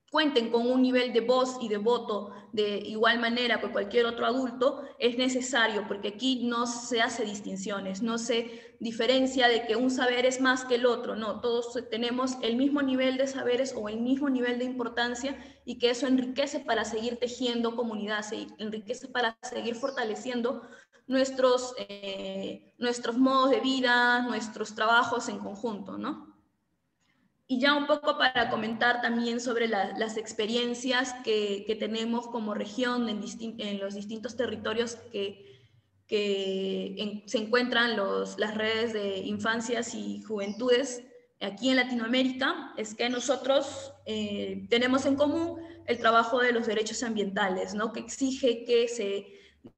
cuenten con un nivel de voz y de voto de igual manera que cualquier otro adulto, es necesario, porque aquí no se hace distinciones, no se diferencia de que un saber es más que el otro, no, todos tenemos el mismo nivel de saberes o el mismo nivel de importancia, y que eso enriquece para seguir tejiendo comunidad, se enriquece para seguir fortaleciendo nuestros modos de vida, nuestros trabajos en conjunto, ¿no? Y ya un poco para comentar también sobre las experiencias que tenemos como región en los distintos territorios se encuentran las redes de infancias y juventudes aquí en Latinoamérica, es que nosotros tenemos en común el trabajo de los derechos ambientales, ¿no? Que exige que se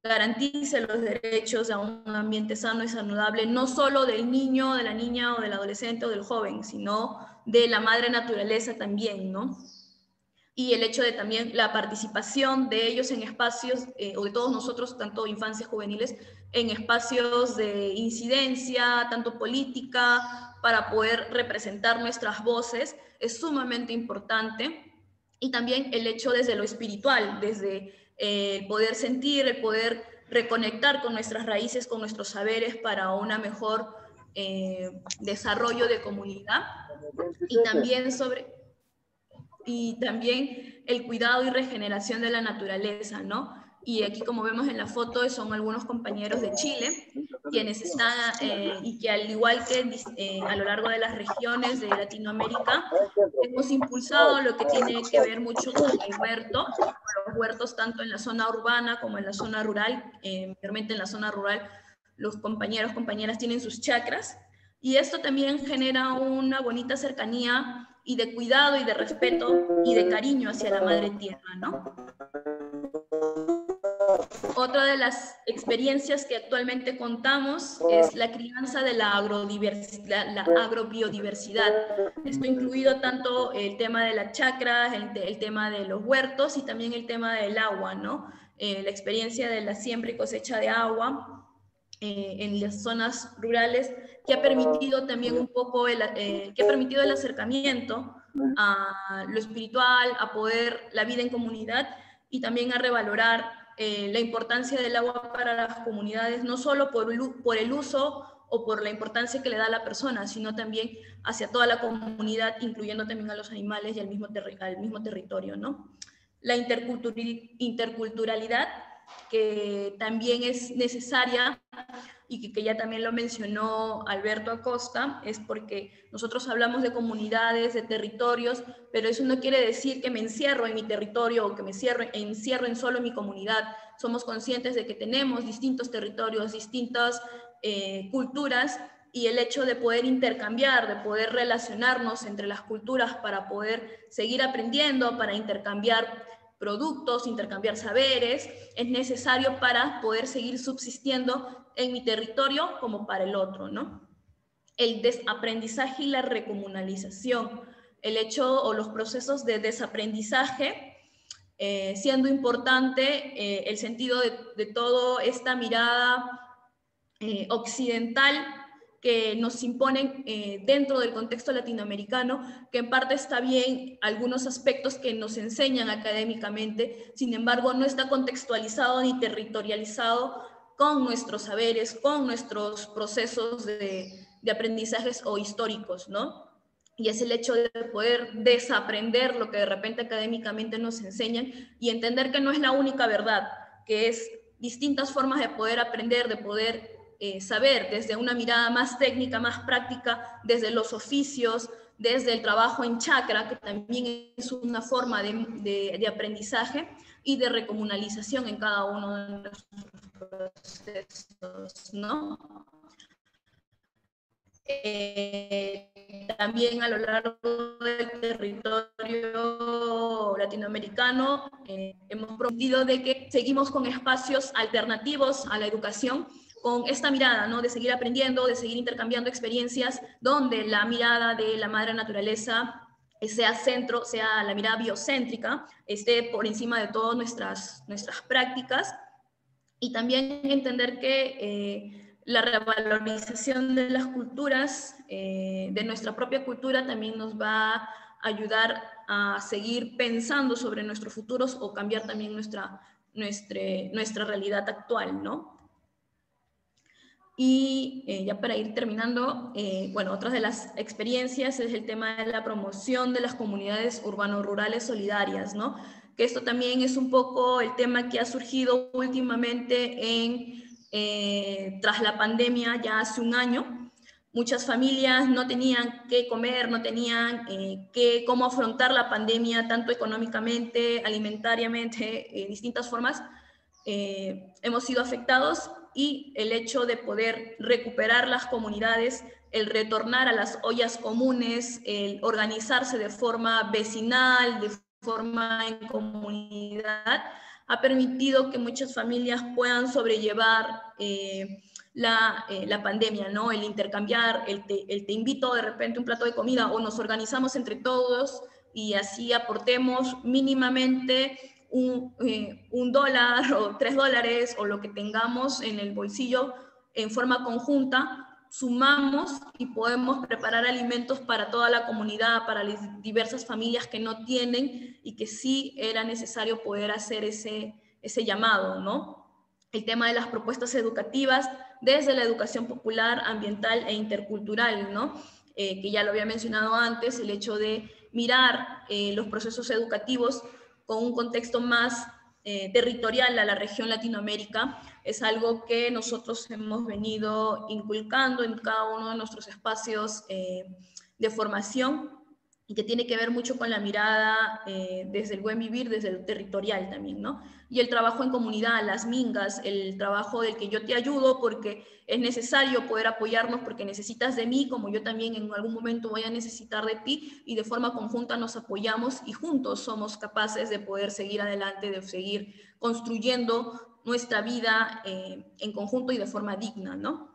garantice los derechos a un ambiente sano y saludable, no solo del niño, de la niña o del adolescente o del joven, sino de la madre naturaleza también, ¿no? Y el hecho de también la participación de ellos en espacios, o de todos nosotros, tanto infancias juveniles, en espacios de incidencia, tanto política, para poder representar nuestras voces, es sumamente importante. Y también el hecho desde lo espiritual, desde el poder sentir, el poder reconectar con nuestras raíces, con nuestros saberes para un mejor desarrollo de comunidad. Y también el cuidado y regeneración de la naturaleza, ¿no? Y aquí, como vemos en la foto, son algunos compañeros de Chile, quienes están, y que al igual que a lo largo de las regiones de Latinoamérica, hemos impulsado lo que tiene que ver mucho con el huerto, los huertos tanto en la zona urbana como en la zona rural. Mayormente en la zona rural los compañeras tienen sus chacras, y esto también genera una bonita cercanía y de cuidado y de respeto y de cariño hacia la madre tierra, ¿no? Otra de las experiencias que actualmente contamos es la crianza de la agrobiodiversidad. Esto incluido tanto el tema de las chacras, el tema de los huertos y también el tema del agua, ¿no? La experiencia de la siembra y cosecha de agua en las zonas rurales, que ha permitido también un poco que ha permitido el acercamiento a lo espiritual, a poder la vida en comunidad y también a revalorar la importancia del agua para las comunidades, no solo por el uso o por la importancia que le da a la persona, sino también hacia toda la comunidad, incluyendo también a los animales y al mismo territorio, ¿no? La interculturalidad, que también es necesaria y que ya también lo mencionó Alberto Acosta, es porque nosotros hablamos de comunidades, de territorios, pero eso no quiere decir que me encierro en mi territorio o que me encierro en solo mi comunidad. Somos conscientes de que tenemos distintos territorios, distintas culturas, y el hecho de poder intercambiar, de poder relacionarnos entre las culturas para poder seguir aprendiendo, para intercambiar productos, intercambiar saberes, es necesario para poder seguir subsistiendo en mi territorio como para el otro, ¿no? El desaprendizaje y la recomunalización, el hecho o los procesos de desaprendizaje, siendo importante el sentido de toda esta mirada occidental que nos imponen dentro del contexto latinoamericano, que en parte está bien algunos aspectos que nos enseñan académicamente, sin embargo no está contextualizado ni territorializado con nuestros saberes, con nuestros procesos de aprendizajes o históricos, ¿no? Y es el hecho de poder desaprender lo que de repente académicamente nos enseñan y entender que no es la única verdad, que es distintas formas de poder aprender, de poder saber desde una mirada más técnica, más práctica, desde los oficios, desde el trabajo en chakra, que también es una forma de aprendizaje y de recomunalización en cada uno de nuestros procesos, ¿no? También a lo largo del territorio latinoamericano hemos prometido de que seguimos con espacios alternativos a la educación, con esta mirada, ¿no? De seguir aprendiendo, de seguir intercambiando experiencias, donde la mirada de la madre naturaleza sea centro, sea la mirada biocéntrica, esté por encima de todas nuestras prácticas, y también entender que la revalorización de las culturas, de nuestra propia cultura, también nos va a ayudar a seguir pensando sobre nuestros futuros o cambiar también nuestra realidad actual, ¿no? Y ya para ir terminando, bueno, otras de las experiencias es el tema de la promoción de las comunidades urbano-rurales solidarias, ¿no? Que esto también es un poco el tema que ha surgido últimamente en tras la pandemia ya hace un año. Muchas familias no tenían qué comer, no tenían cómo afrontar la pandemia, tanto económicamente, alimentariamente, distintas formas. Hemos sido afectados, y el hecho de poder recuperar las comunidades, el retornar a las ollas comunes, el organizarse de forma vecinal, de forma en comunidad, ha permitido que muchas familias puedan sobrellevar la pandemia, ¿no? El intercambiar, el te invito de repente un plato de comida, o nos organizamos entre todos y así aportemos mínimamente un dólar o $3 o lo que tengamos en el bolsillo en forma conjunta, sumamos y podemos preparar alimentos para toda la comunidad, para las diversas familias que no tienen y que sí era necesario poder hacer ese llamado, ¿no? El tema de las propuestas educativas desde la educación popular, ambiental e intercultural, ¿no? Que ya lo había mencionado antes, el hecho de mirar los procesos educativos con un contexto más territorial a la región Latinoamérica, es algo que nosotros hemos venido inculcando en cada uno de nuestros espacios de formación, y que tiene que ver mucho con la mirada desde el buen vivir, desde el territorial también, ¿no? Y el trabajo en comunidad, las mingas, el trabajo del que yo te ayudo porque es necesario poder apoyarnos, porque necesitas de mí, como yo también en algún momento voy a necesitar de ti, y de forma conjunta nos apoyamos y juntos somos capaces de poder seguir adelante, de seguir construyendo nuestra vida en conjunto y de forma digna, ¿no?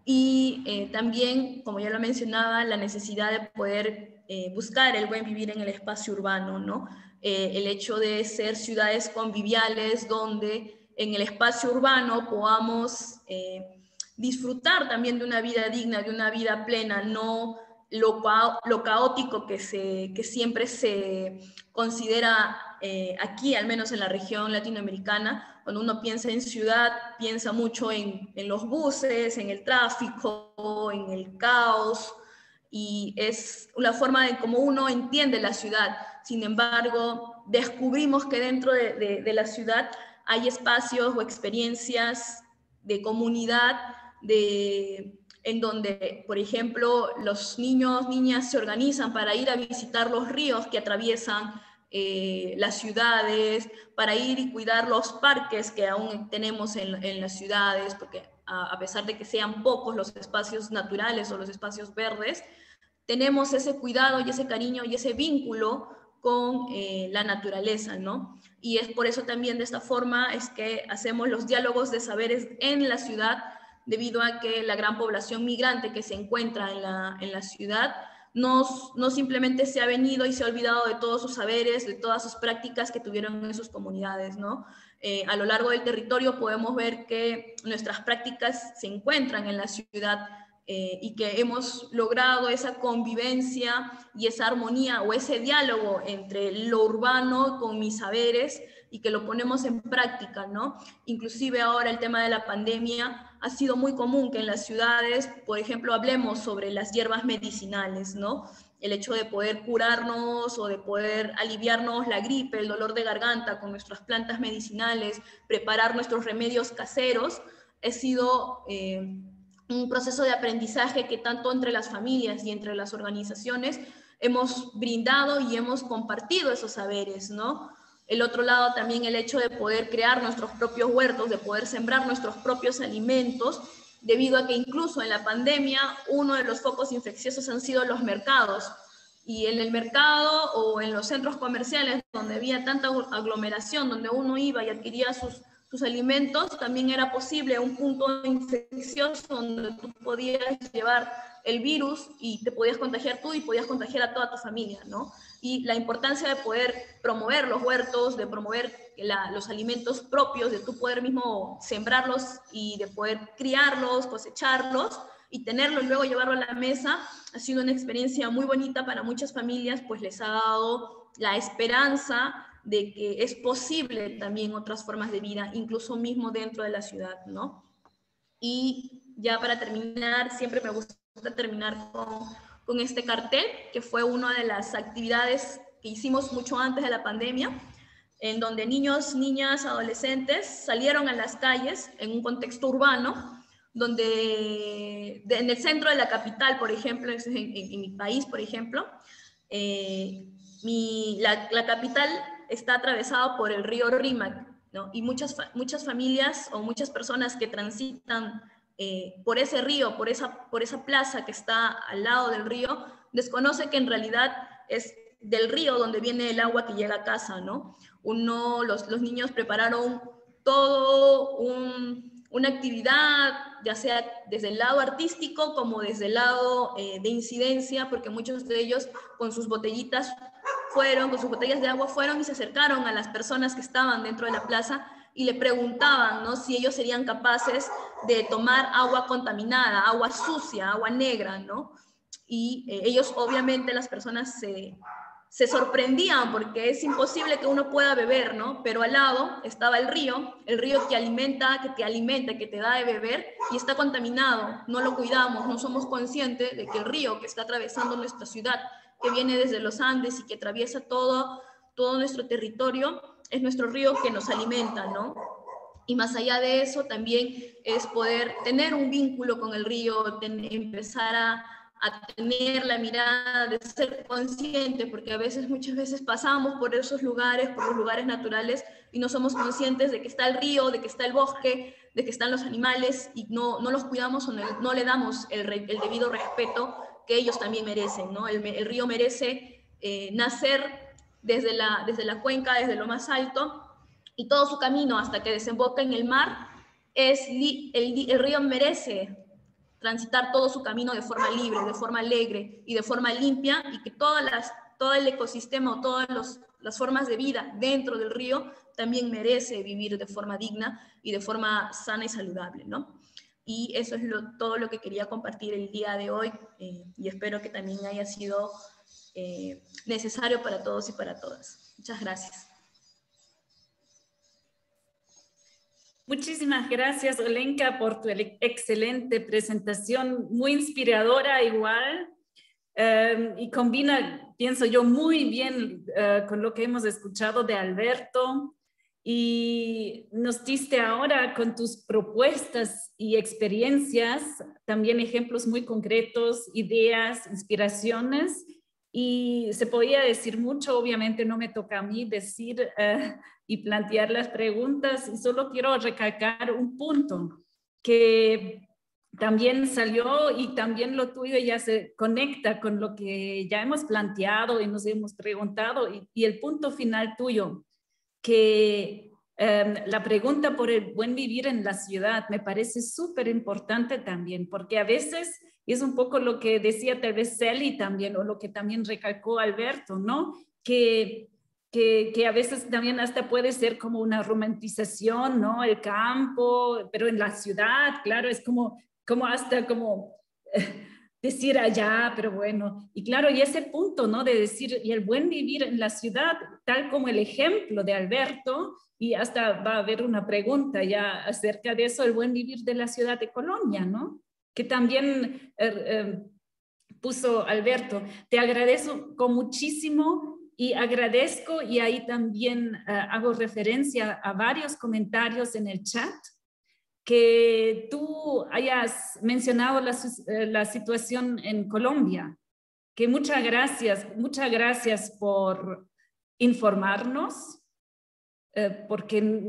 Y también, como ya lo mencionaba, la necesidad de poder buscar el buen vivir en el espacio urbano, ¿no? El hecho de ser ciudades conviviales donde en el espacio urbano podamos disfrutar también de una vida digna, de una vida plena, no lo caótico que siempre se considera aquí, al menos en la región latinoamericana. Cuando uno piensa en ciudad, piensa mucho en los buses, en el tráfico, en el caos, y es una forma de cómo uno entiende la ciudad. Sin embargo, descubrimos que dentro de la ciudad hay espacios o experiencias de comunidad, en donde, por ejemplo, los niños, niñas se organizan para ir a visitar los ríos que atraviesan las ciudades, para ir y cuidar los parques que aún tenemos en las ciudades, porque a pesar de que sean pocos los espacios naturales o los espacios verdes, tenemos ese cuidado y ese cariño y ese vínculo con la naturaleza, ¿no? Y es por eso también de esta forma es que hacemos los diálogos de saberes en la ciudad, debido a que la gran población migrante que se encuentra en la ciudad no simplemente se ha venido y se ha olvidado de todos sus saberes, de todas sus prácticas que tuvieron en sus comunidades, ¿no? A lo largo del territorio podemos ver que nuestras prácticas se encuentran en la ciudad y que hemos logrado esa convivencia y esa armonía o ese diálogo entre lo urbano con mis saberes, y que lo ponemos en práctica, ¿no? Inclusive ahora el tema de la pandemia ha sido muy común que en las ciudades, por ejemplo, hablemos sobre las hierbas medicinales, ¿no? El hecho de poder curarnos o de poder aliviarnos la gripe, el dolor de garganta con nuestras plantas medicinales, preparar nuestros remedios caseros, ha sido un proceso de aprendizaje que tanto entre las familias y entre las organizaciones hemos brindado y hemos compartido esos saberes, ¿no? El otro lado también el hecho de poder crear nuestros propios huertos, de poder sembrar nuestros propios alimentos, debido a que incluso en la pandemia uno de los focos infecciosos han sido los mercados. Y en el mercado o en los centros comerciales donde había tanta aglomeración, donde uno iba y adquiría sus alimentos, también era posible un punto infeccioso donde tú podías llevar el virus y te podías contagiar tú y podías contagiar a toda tu familia, ¿no? Y la importancia de poder promover los huertos, de promover los alimentos propios, de tú poder mismo sembrarlos y de poder criarlos, cosecharlos y tenerlo y luego llevarlo a la mesa, ha sido una experiencia muy bonita para muchas familias, pues les ha dado la esperanza de que es posible también otras formas de vida, incluso mismo dentro de la ciudad, ¿no? Y ya para terminar, siempre me gusta terminar con este cartel, que fue una de las actividades que hicimos mucho antes de la pandemia. en donde niños, niñas, adolescentes salieron a las calles en un contexto urbano, donde en el centro de la capital, por ejemplo, en mi país, por ejemplo, la capital está atravesada por el río Rímac, ¿no? Y muchas familias o muchas personas que transitan por ese río, por esa plaza que está al lado del río, desconoce que en realidad es del río donde viene el agua que llega a casa, ¿no? Los niños prepararon todo una actividad, ya sea desde el lado artístico como desde el lado de incidencia, porque muchos de ellos con sus botellitas con sus botellas de agua fueron y se acercaron a las personas que estaban dentro de la plaza y le preguntaban, ¿no?, si ellos serían capaces de tomar agua contaminada, agua sucia, agua negra, ¿no? Y ellos, obviamente, las personas se sorprendían porque es imposible que uno pueda beber, ¿no? Pero al lado estaba el río que te alimenta, que te da de beber y está contaminado, no lo cuidamos, no somos conscientes de que el río que está atravesando nuestra ciudad, que viene desde los Andes y que atraviesa todo nuestro territorio, es nuestro río que nos alimenta, ¿no? Y más allá de eso, también es poder tener un vínculo con el río, empezar a tener la mirada de ser consciente, porque muchas veces pasamos por esos lugares, por los lugares naturales, y no somos conscientes de que está el río, de que está el bosque, de que están los animales, y no los cuidamos o no le damos el debido respeto que ellos también merecen, ¿no? El río merece nacer desde la cuenca, desde lo más alto, y todo su camino hasta que desemboca en el mar, el río merece transitar todo su camino de forma libre, de forma alegre y de forma limpia, y que todo el ecosistema o todas las formas de vida dentro del río también merece vivir de forma digna y de forma sana y saludable, ¿no? Y eso es todo lo que quería compartir el día de hoy, y espero que también haya sido necesario para todos y para todas. Muchas gracias. Muchísimas gracias, Olenka, por tu excelente presentación, muy inspiradora igual, y combina, pienso yo, muy bien con lo que hemos escuchado de Alberto, y nos diste ahora con tus propuestas y experiencias, también ejemplos muy concretos, ideas, inspiraciones, y se podía decir mucho. Obviamente no me toca a mí decir y plantear las preguntas, y solo quiero recalcar un punto que también salió, y también lo tuyo ya se conecta con lo que ya hemos planteado y nos hemos preguntado, y el punto final tuyo, que la pregunta por el buen vivir en la ciudad me parece súper importante también, porque a veces es un poco lo que decía tal vez Celi también, o lo que también recalcó Alberto, ¿no? Que a veces también hasta puede ser como una romantización, ¿no? El campo, pero en la ciudad, claro, es como hasta como decir allá, pero bueno. Y claro, y ese punto, ¿no? De decir, y el buen vivir en la ciudad, tal como el ejemplo de Alberto, y hasta va a haber una pregunta ya acerca de eso, el buen vivir de la ciudad de Colonia, ¿no? Que también puso Alberto. Te agradezco muchísimo, y agradezco, y ahí también hago referencia a varios comentarios en el chat, que tú hayas mencionado la situación en Colombia, que muchas gracias por informarnos, porque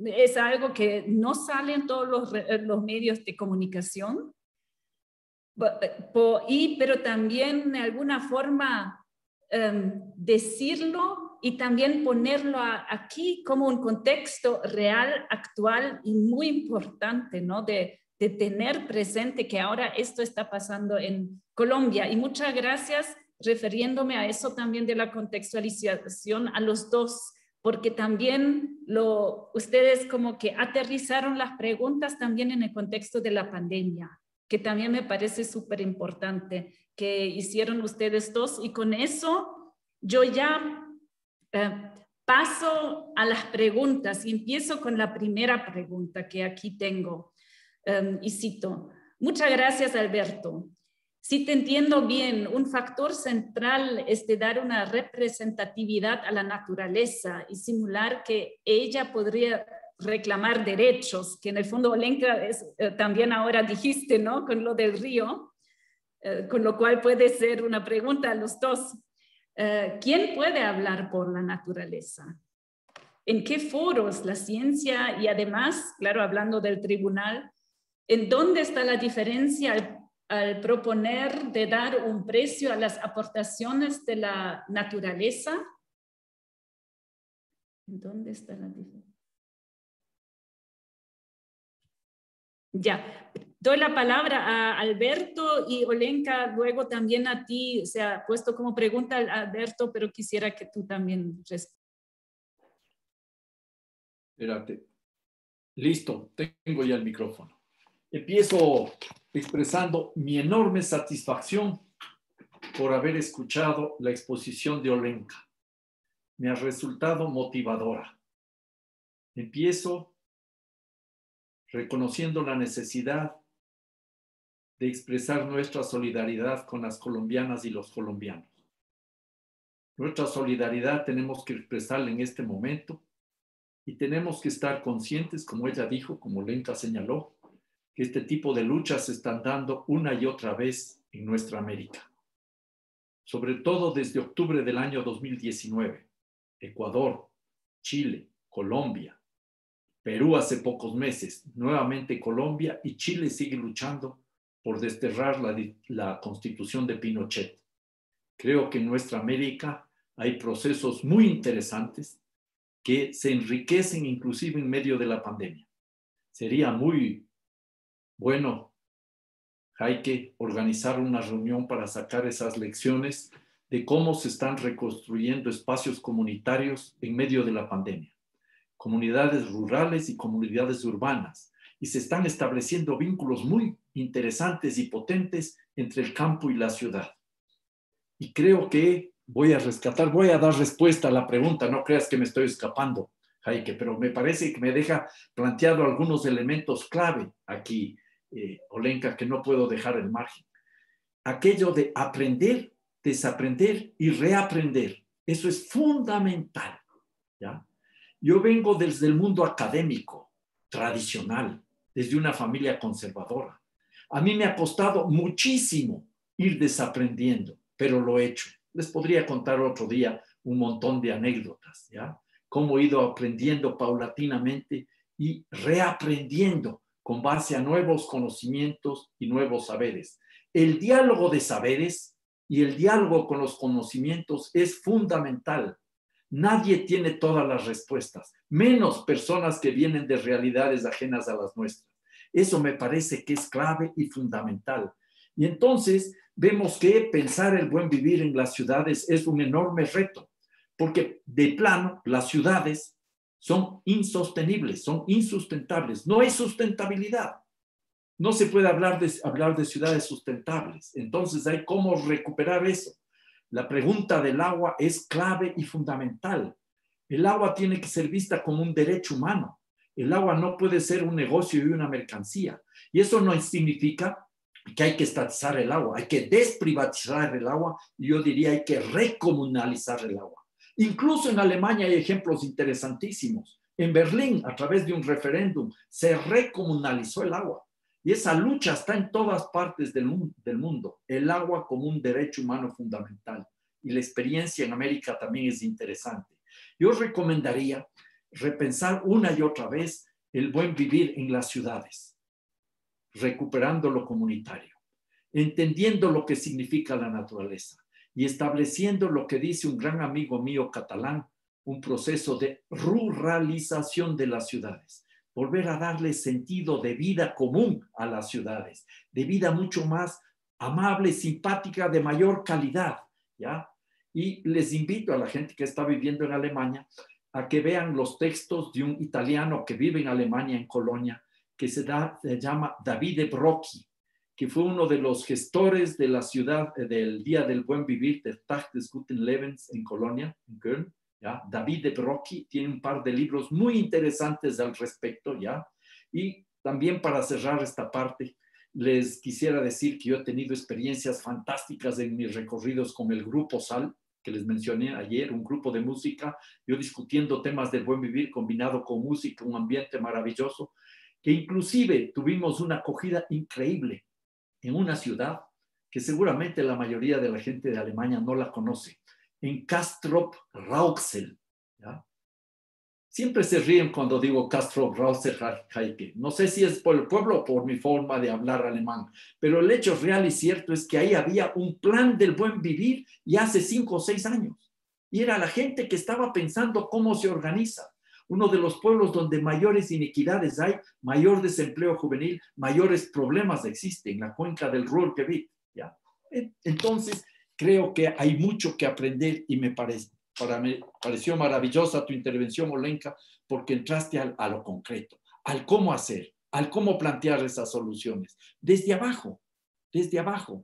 es algo que no sale en todos los medios de comunicación, pero también de alguna forma decirlo y también ponerlo aquí como un contexto real, actual y muy importante, ¿no? De tener presente que ahora esto está pasando en Colombia. Y muchas gracias, refiriéndome a eso también de la contextualización a los dos, porque también ustedes como que aterrizaron las preguntas también en el contexto de la pandemia, que también me parece súper importante que hicieron ustedes dos. Y con eso yo ya paso a las preguntas, y empiezo con la primera pregunta que aquí tengo, y cito: muchas gracias, Alberto. Si te entiendo bien, un factor central es de dar una representatividad a la naturaleza y simular que ella podría reclamar derechos, que en el fondo, Olenka, también ahora dijiste, ¿no? Con lo del río, con lo cual puede ser una pregunta a los dos. ¿Quién puede hablar por la naturaleza? ¿En qué foros la ciencia y además, claro, hablando del tribunal, en dónde está la diferencia al proponer de dar un precio a las aportaciones de la naturaleza? ¿En dónde está la diferencia? Ya, doy la palabra a Alberto y Olenka, luego también a ti. Se ha puesto como pregunta a Alberto, pero quisiera que tú también respondas. Espérate. Listo, tengo ya el micrófono. Empiezo expresando mi enorme satisfacción por haber escuchado la exposición de Olenka. Me ha resultado motivadora. Empiezo reconociendo la necesidad de expresar nuestra solidaridad con las colombianas y los colombianos. Nuestra solidaridad tenemos que expresarla en este momento y tenemos que estar conscientes, como ella dijo, como Olenka señaló, que este tipo de luchas se están dando una y otra vez en nuestra América. Sobre todo desde octubre del año 2019, Ecuador, Chile, Colombia, Perú hace pocos meses, nuevamente Colombia, y Chile sigue luchando por desterrar la constitución de Pinochet. Creo que en nuestra América hay procesos muy interesantes que se enriquecen inclusive en medio de la pandemia. Sería muy bueno, Heike, organizar una reunión para sacar esas lecciones de cómo se están reconstruyendo espacios comunitarios en medio de la pandemia. Comunidades rurales y comunidades urbanas. Y se están estableciendo vínculos muy interesantes y potentes entre el campo y la ciudad. Y creo que voy a dar respuesta a la pregunta, no creas que me estoy escapando, Heike, pero me parece que me deja planteado algunos elementos clave aquí, Olenka, que no puedo dejar al margen. Aquello de aprender, desaprender y reaprender, eso es fundamental, ¿ya? Yo vengo desde el mundo académico, tradicional, desde una familia conservadora. A mí me ha costado muchísimo ir desaprendiendo, pero lo he hecho. Les podría contar otro día un montón de anécdotas, ¿ya? Cómo he ido aprendiendo paulatinamente y reaprendiendo con base a nuevos conocimientos y nuevos saberes. El diálogo de saberes y el diálogo con los conocimientos es fundamental. Nadie tiene todas las respuestas, menos personas que vienen de realidades ajenas a las nuestras. Eso me parece que es clave y fundamental. Y entonces vemos que pensar el buen vivir en las ciudades es un enorme reto, porque de plano las ciudades son insostenibles, son insustentables. No hay sustentabilidad. No se puede hablar de ciudades sustentables. Entonces hay cómo recuperar eso. La pregunta del agua es clave y fundamental. El agua tiene que ser vista como un derecho humano. El agua no puede ser un negocio y una mercancía. Y eso no significa que hay que estatizar el agua, hay que desprivatizar el agua y yo diría hay que recomunalizar el agua. Incluso en Alemania hay ejemplos interesantísimos. En Berlín, a través de un referéndum, se recomunalizó el agua. Y esa lucha está en todas partes del mundo. El agua como un derecho humano fundamental. Y la experiencia en América también es interesante. Yo recomendaría repensar una y otra vez el buen vivir en las ciudades, recuperando lo comunitario, entendiendo lo que significa la naturaleza y estableciendo lo que dice un gran amigo mío catalán, un proceso de ruralización de las ciudades. Volver a darle sentido de vida común a las ciudades, de vida mucho más amable, simpática, de mayor calidad, ¿ya? Y les invito a la gente que está viviendo en Alemania a que vean los textos de un italiano que vive en Alemania, en Colonia, que se llama Davide Brocchi, que fue uno de los gestores de la ciudad del Día del Buen Vivir, del Tag des Guten Lebens en Colonia, en Köln. ¿Ya? Davide Brocchi tiene un par de libros muy interesantes al respecto, ¿ya? Y también para cerrar esta parte, Les quisiera decir que yo he tenido experiencias fantásticas en mis recorridos con el Grupo Sal, que les mencioné ayer, un grupo de música, yo discutiendo temas del buen vivir combinado con música, un ambiente maravilloso, que inclusive tuvimos una acogida increíble en una ciudad que seguramente la mayoría de la gente de Alemania no la conoce, en Castrop-Rauxel, ¿ya? Siempre se ríen cuando digo Castrop-Rauxel. No sé si es por el pueblo o por mi forma de hablar alemán, pero el hecho real y cierto es que ahí había un plan del buen vivir y hace 5 o 6 años. Y era la gente que estaba pensando cómo se organiza. Uno de los pueblos donde mayores inequidades hay, mayor desempleo juvenil, mayores problemas existen, la cuenca del Ruhrgebiet, ¿ya? Entonces, creo que hay mucho que aprender y me pareció maravillosa tu intervención, Olenka, porque entraste a lo concreto, al cómo hacer, al cómo plantear esas soluciones, desde abajo,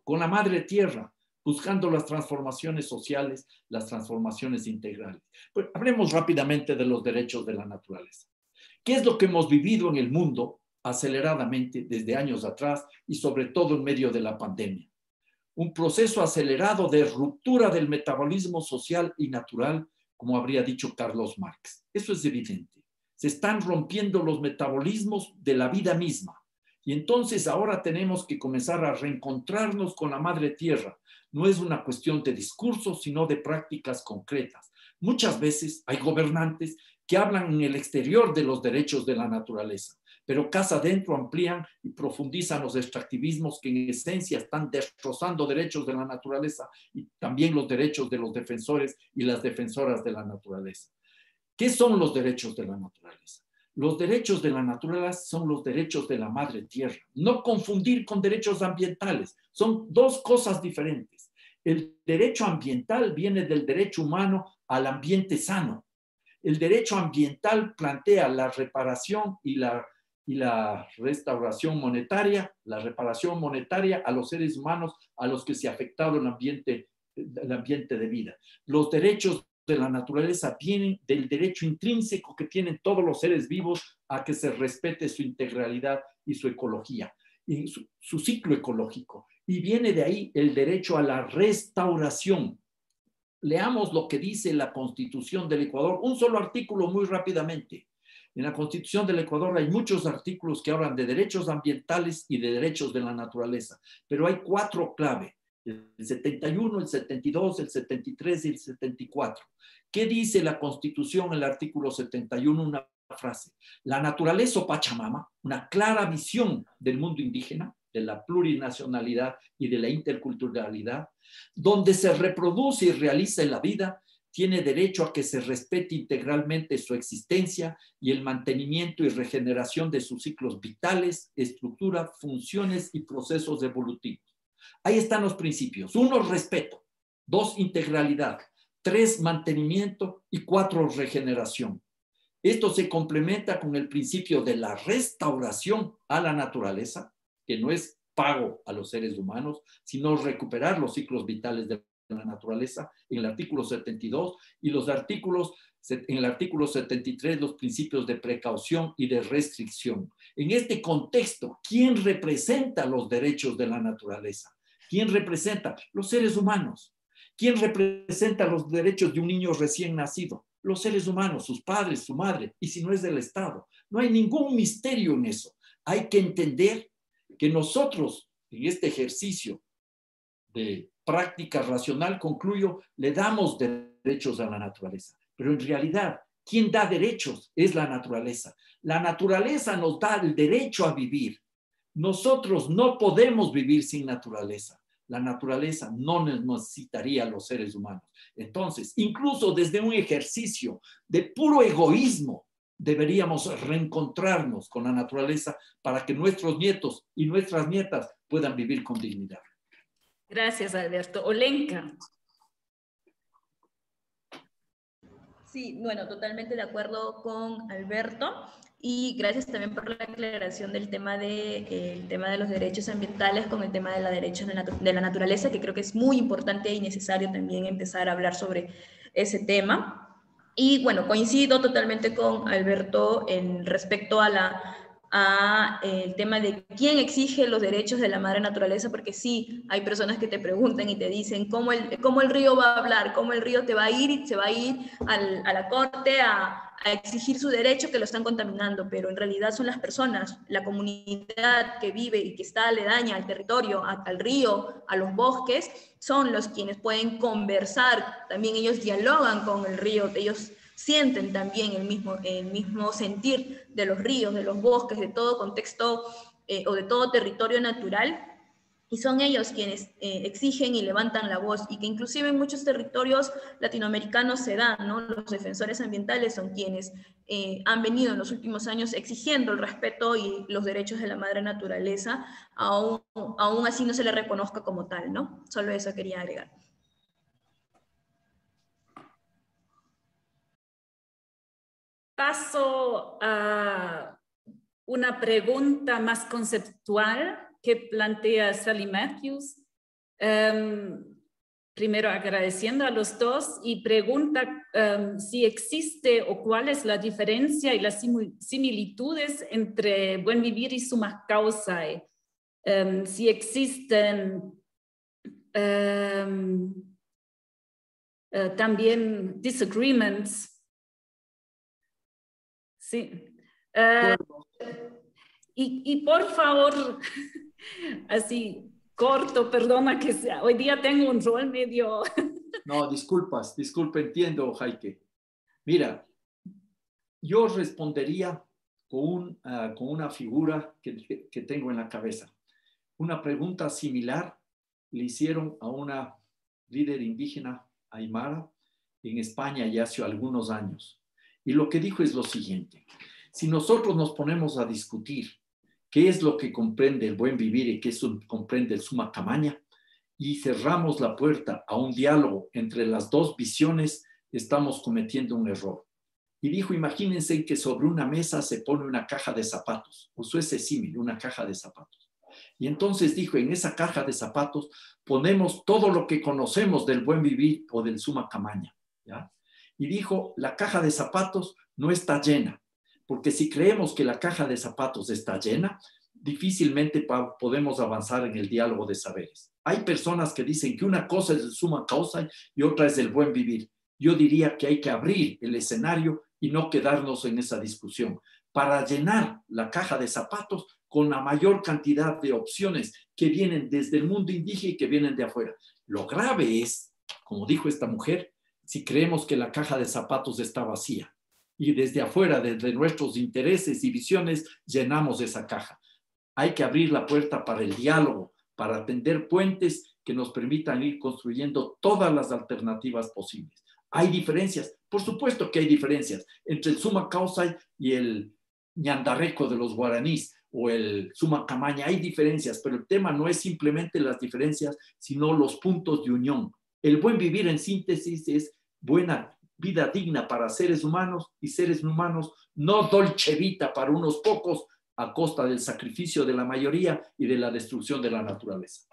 con la madre tierra, buscando las transformaciones sociales, las transformaciones integrales. Pues, hablemos rápidamente de los derechos de la naturaleza. ¿Qué es lo que hemos vivido en el mundo aceleradamente desde años atrás y sobre todo en medio de la pandemia? Un proceso acelerado de ruptura del metabolismo social y natural, como habría dicho Carlos Marx. Eso es evidente. Se están rompiendo los metabolismos de la vida misma. Y entonces ahora tenemos que comenzar a reencontrarnos con la madre tierra. No es una cuestión de discursos, sino de prácticas concretas. Muchas veces hay gobernantes que hablan en el exterior de los derechos de la naturaleza, pero casa adentro amplían y profundizan los extractivismos que en esencia están destrozando derechos de la naturaleza y también los derechos de los defensores y las defensoras de la naturaleza. ¿Qué son los derechos de la naturaleza? Los derechos de la naturaleza son los derechos de la madre tierra. No confundir con derechos ambientales. Son dos cosas diferentes. El derecho ambiental viene del derecho humano al ambiente sano. El derecho ambiental plantea la reparación y la restauración monetaria, la reparación monetaria a los seres humanos a los que se ha afectado el ambiente de vida. Los derechos de la naturaleza vienen del derecho intrínseco que tienen todos los seres vivos a que se respete su integralidad y su ecología, y su ciclo ecológico. Y viene de ahí el derecho a la restauración. Leamos lo que dice la Constitución del Ecuador, un solo artículo muy rápidamente. En la Constitución del Ecuador hay muchos artículos que hablan de derechos ambientales y de derechos de la naturaleza, pero hay 4 clave, el 71, el 72, el 73 y el 74. ¿Qué dice la Constitución en el artículo 71? Una frase: la naturaleza o Pachamama, una clara visión del mundo indígena, de la plurinacionalidad y de la interculturalidad, donde se reproduce y realiza la vida, tiene derecho a que se respete integralmente su existencia y el mantenimiento y regeneración de sus ciclos vitales, estructura, funciones y procesos evolutivos. Ahí están los principios. 1, respeto. 2, integralidad. 3, mantenimiento. Y 4, regeneración. Esto se complementa con el principio de la restauración a la naturaleza, que no es pago a los seres humanos, sino recuperar los ciclos vitales de la naturaleza, en el artículo 72, y en el artículo 73, los principios de precaución y de restricción. En este contexto, ¿quién representa los derechos de la naturaleza? ¿Quién representa? Los seres humanos. ¿Quién representa los derechos de un niño recién nacido? Los seres humanos, sus padres, su madre, y si no es del Estado. No hay ningún misterio en eso. Hay que entender que nosotros, en este ejercicio de práctica racional, concluyo, le damos derechos a la naturaleza. Pero en realidad, quien da derechos es la naturaleza. La naturaleza nos da el derecho a vivir. Nosotros no podemos vivir sin naturaleza. La naturaleza no necesitaría a los seres humanos. Entonces, incluso desde un ejercicio de puro egoísmo, deberíamos reencontrarnos con la naturaleza para que nuestros nietos y nuestras nietas puedan vivir con dignidad. Gracias, Alberto. Olenka. Sí, bueno, totalmente de acuerdo con Alberto y gracias también por la aclaración del tema de los derechos ambientales con el tema de los derechos de la naturaleza, que creo que es muy importante y necesario también empezar a hablar sobre ese tema. Y bueno, coincido totalmente con Alberto en respecto a la a el tema de quién exige los derechos de la madre naturaleza, porque sí, hay personas que te preguntan y te dicen cómo el río va a hablar, cómo el río te va a ir y se va a ir a la corte a exigir su derecho, que lo están contaminando, pero en realidad son las personas, la comunidad que vive y que está aledaña al territorio, al río, a los bosques, son los quienes pueden conversar, también ellos dialogan con el río, ellos sienten también el mismo sentir de los ríos, de los bosques, de todo contexto o de todo territorio natural, y son ellos quienes exigen y levantan la voz, y que inclusive en muchos territorios latinoamericanos se da, ¿no? Los defensores ambientales son quienes han venido en los últimos años exigiendo el respeto y los derechos de la madre naturaleza, aún así no se le reconozca como tal, ¿no? Solo eso quería agregar. Paso a una pregunta más conceptual que plantea Sally Matthews. Primero agradeciendo a los dos, y pregunta si existe o cuál es la diferencia y las similitudes entre buen vivir y summa causae. Si existen también disagreements. Sí. Y por favor, así corto, perdona que sea, hoy día tengo un rol medio... No, disculpa, entiendo, Heike. Mira, yo respondería con una figura que tengo en la cabeza. Una pregunta similar le hicieron a una líder indígena aymara en España ya hace algunos años. Y lo que dijo es lo siguiente: si nosotros nos ponemos a discutir qué es lo que comprende el buen vivir y qué comprende el summa camaña, y cerramos la puerta a un diálogo entre las dos visiones, estamos cometiendo un error. Y dijo, imagínense que sobre una mesa se pone una caja de zapatos, usó ese símil, una caja de zapatos. Y entonces dijo, en esa caja de zapatos ponemos todo lo que conocemos del buen vivir o del summa camaña, ¿ya? Y dijo, la caja de zapatos no está llena, porque si creemos que la caja de zapatos está llena, difícilmente podemos avanzar en el diálogo de saberes. Hay personas que dicen que una cosa es el summa causa y otra es el buen vivir. Yo diría que hay que abrir el escenario y no quedarnos en esa discusión, para llenar la caja de zapatos con la mayor cantidad de opciones que vienen desde el mundo indígena y que vienen de afuera. Lo grave es, como dijo esta mujer, si creemos que la caja de zapatos está vacía y desde afuera, desde nuestros intereses y visiones, llenamos esa caja. Hay que abrir la puerta para el diálogo, para tender puentes que nos permitan ir construyendo todas las alternativas posibles. ¿Hay diferencias? Por supuesto que hay diferencias entre el summa causa y el ñandarreco de los guaraníes o el summa camaña. Hay diferencias, pero el tema no es simplemente las diferencias, sino los puntos de unión. El buen vivir, en síntesis, es buena vida digna para seres humanos y seres humanos no dolce vita para unos pocos a costa del sacrificio de la mayoría y de la destrucción de la naturaleza.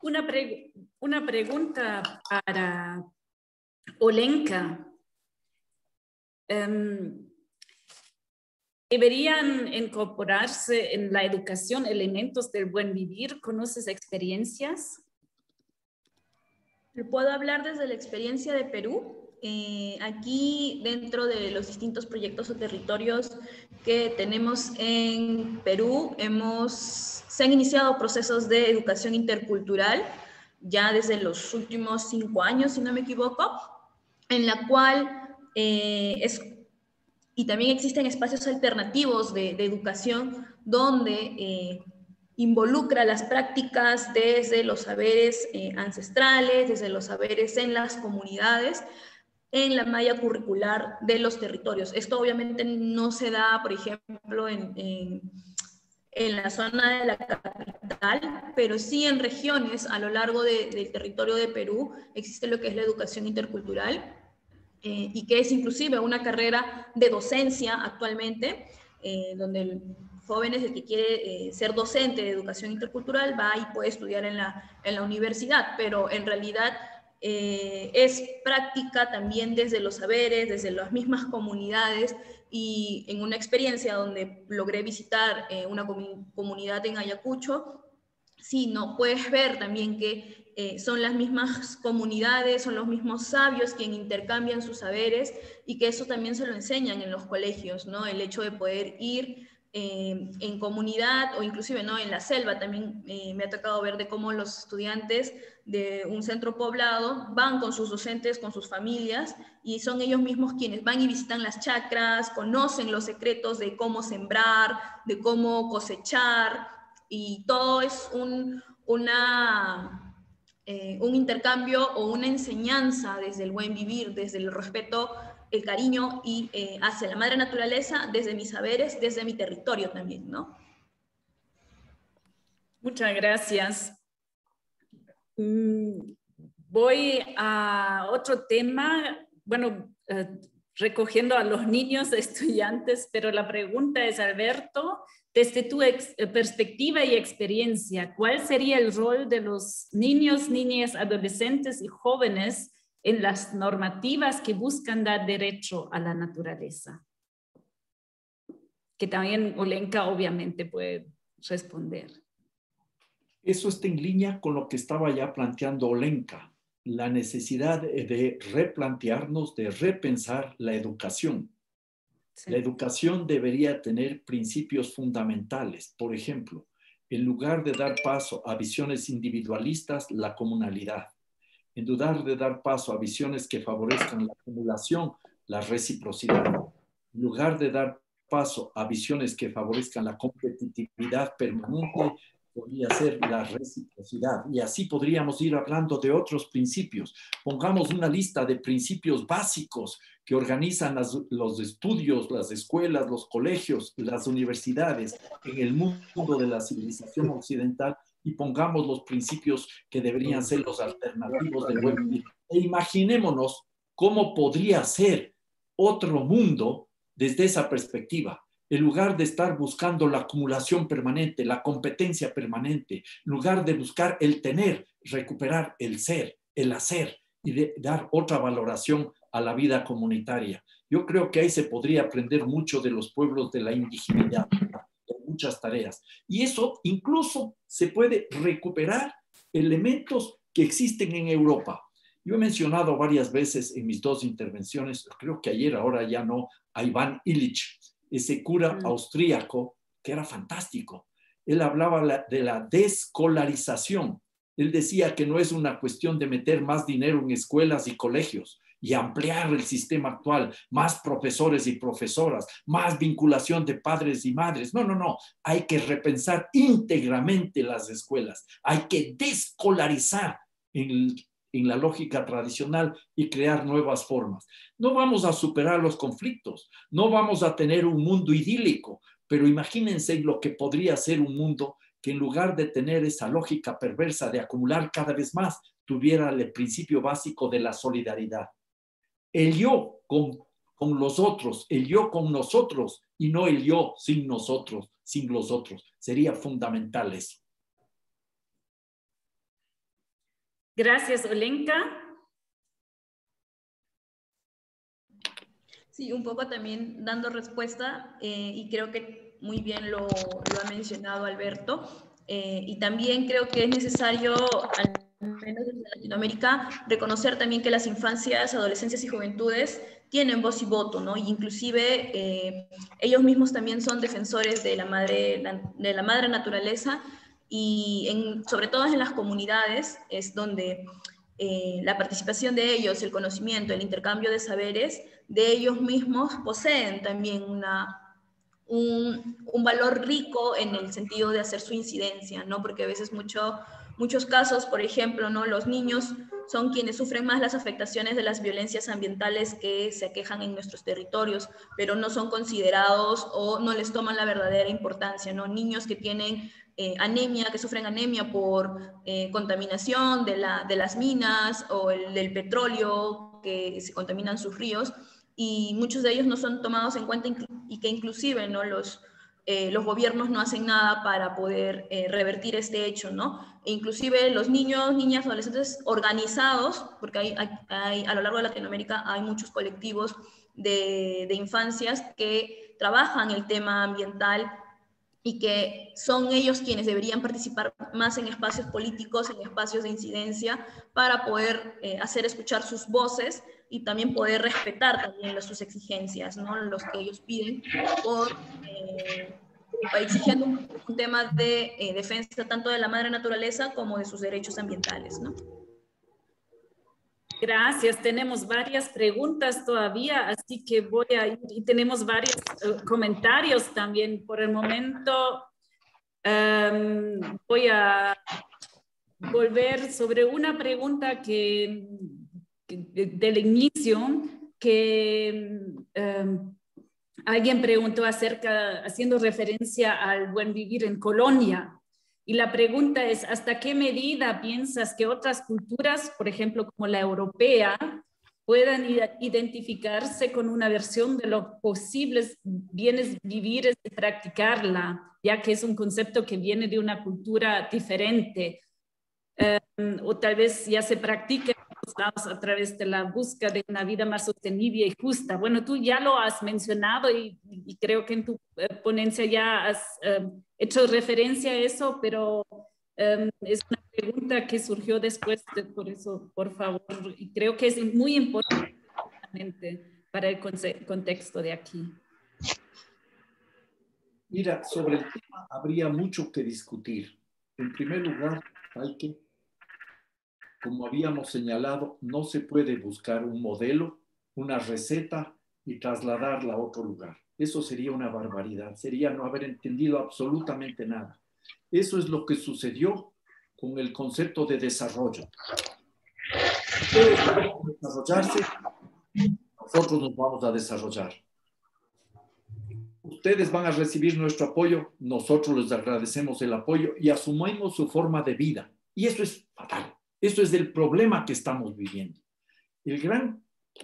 Una pregunta para Olenka. ¿Deberían incorporarse en la educación elementos del buen vivir? ¿Conoces experiencias? ¿Puedo hablar desde la experiencia de Perú? Aquí, dentro de los distintos proyectos o territorios que tenemos en Perú, se han iniciado procesos de educación intercultural ya desde los últimos 5 años, si no me equivoco, en la cual y también existen espacios alternativos de educación donde involucra las prácticas desde los saberes ancestrales, desde los saberes en las comunidades, en la malla curricular de los territorios. Esto obviamente no se da, por ejemplo, en la zona de la capital, pero sí en regiones a lo largo del territorio de Perú existe lo que es la educación intercultural, y que es inclusive una carrera de docencia actualmente, donde el jóvenes, el que quiere ser docente de educación intercultural va y puede estudiar en la universidad, pero en realidad es práctica también desde los saberes, desde las mismas comunidades, y en una experiencia donde logré visitar una comunidad en Ayacucho, sí, no, puedes ver también que son las mismas comunidades, son los mismos sabios quienes intercambian sus saberes, y que eso también se lo enseñan en los colegios, ¿no? El hecho de poder ir en comunidad o inclusive, ¿no?, en la selva. También me ha tocado ver de cómo los estudiantes de un centro poblado van con sus docentes, con sus familias, y son ellos mismos quienes van y visitan las chacras, conocen los secretos de cómo sembrar, de cómo cosechar, y todo es un intercambio o una enseñanza desde el buen vivir, desde el respeto, el cariño y hacia la madre naturaleza, desde mis saberes, desde mi territorio también, ¿no? Muchas gracias. Voy a otro tema, bueno, recogiendo a los niños estudiantes, pero la pregunta es, Alberto, desde tu perspectiva y experiencia, ¿cuál sería el rol de los niños, niñas, adolescentes y jóvenes en las normativas que buscan dar derecho a la naturaleza? Que también Olenka obviamente puede responder. Eso está en línea con lo que estaba ya planteando Olenka, la necesidad de replantearnos, de repensar la educación. Sí. La educación debería tener principios fundamentales. Por ejemplo, en lugar de dar paso a visiones individualistas, la comunalidad. En lugar de dar paso a visiones que favorezcan la acumulación, la reciprocidad. En lugar de dar paso a visiones que favorezcan la competitividad permanente, podría ser la reciprocidad. Y así podríamos ir hablando de otros principios. Pongamos una lista de principios básicos que organizan los estudios, las escuelas, los colegios, las universidades en el mundo de la civilización occidental, y pongamos los principios que deberían ser los alternativos del buen vivir. E imaginémonos cómo podría ser otro mundo desde esa perspectiva. En lugar de estar buscando la acumulación permanente, la competencia permanente, en lugar de buscar el tener, recuperar el ser, el hacer, y de dar otra valoración a la vida comunitaria. Yo creo que ahí se podría aprender mucho de los pueblos de la indigeneidad, de muchas tareas. Y eso incluso se puede recuperar elementos que existen en Europa. Yo he mencionado varias veces en mis dos intervenciones, creo que ayer, ahora ya no, a Iván Illich, ese cura austríaco que era fantástico. Él hablaba de la descolarización. Él decía que no es una cuestión de meter más dinero en escuelas y colegios y ampliar el sistema actual, más profesores y profesoras, más vinculación de padres y madres. No, no, no. Hay que repensar íntegramente las escuelas. Hay que descolarizar en la lógica tradicional y crear nuevas formas. No vamos a superar los conflictos, no vamos a tener un mundo idílico, pero imagínense lo que podría ser un mundo que en lugar de tener esa lógica perversa de acumular cada vez más, tuviera el principio básico de la solidaridad. El yo con los otros, el yo con nosotros, y no el yo sin nosotros, sin los otros. Sería fundamental eso. Gracias, Olenka. Sí, un poco también dando respuesta, y creo que muy bien lo ha mencionado Alberto, y también creo que es necesario, al menos desde Latinoamérica, reconocer también que las infancias, adolescencias y juventudes tienen voz y voto, ¿no? Y inclusive ellos mismos también son defensores de la madre naturaleza, y sobre todo en las comunidades es donde la participación de ellos, el conocimiento, el intercambio de saberes de ellos mismos poseen también un valor rico en el sentido de hacer su incidencia, ¿no? Porque a veces muchos casos, por ejemplo, ¿no?, los niños son quienes sufren más las afectaciones de las violencias ambientales que se aquejan en nuestros territorios, pero no son considerados o no les toman la verdadera importancia, ¿no? Niños que tienen anemia, que sufren anemia por contaminación de las minas o del petróleo, que se contaminan sus ríos, y muchos de ellos no son tomados en cuenta, y que inclusive, ¿no?, los los gobiernos no hacen nada para poder revertir este hecho, ¿no? E inclusive los niños, niñas, adolescentes organizados, porque a lo largo de Latinoamérica hay muchos colectivos de infancias que trabajan el tema ambiental y que son ellos quienes deberían participar más en espacios políticos, en espacios de incidencia, para poder hacer escuchar sus voces y también poder respetar también sus exigencias, ¿no? Los que ellos piden, exigiendo un tema de defensa tanto de la madre naturaleza como de sus derechos ambientales, ¿no? Gracias, tenemos varias preguntas todavía, así que voy a ir, y tenemos varios comentarios también. Por el momento voy a volver sobre una pregunta del inicio, que alguien preguntó haciendo referencia al buen vivir en Colonia. Y la pregunta es, ¿hasta qué medida piensas que otras culturas, por ejemplo, como la europea, puedan identificarse con una versión de los posibles bienes vivires y practicarla, ya que es un concepto que viene de una cultura diferente? O tal vez ya se practica en otros lados a través de la búsqueda de una vida más sostenible y justa. Bueno, tú ya lo has mencionado y creo que en tu ponencia ya has hecho referencia a eso, pero es una pregunta que surgió después, por eso, por favor, y creo que es muy importante para el contexto de aquí. Mira, sobre el tema habría mucho que discutir. En primer lugar, hay que, como habíamos señalado, no se puede buscar un modelo, una receta y trasladarla a otro lugar. Eso sería una barbaridad, sería no haber entendido absolutamente nada. Eso es lo que sucedió con el concepto de desarrollo. Desarrollarse, nosotros nos vamos a desarrollar. Ustedes van a recibir nuestro apoyo, nosotros les agradecemos el apoyo y asumimos su forma de vida. Y eso es fatal. Eso es el problema que estamos viviendo. El gran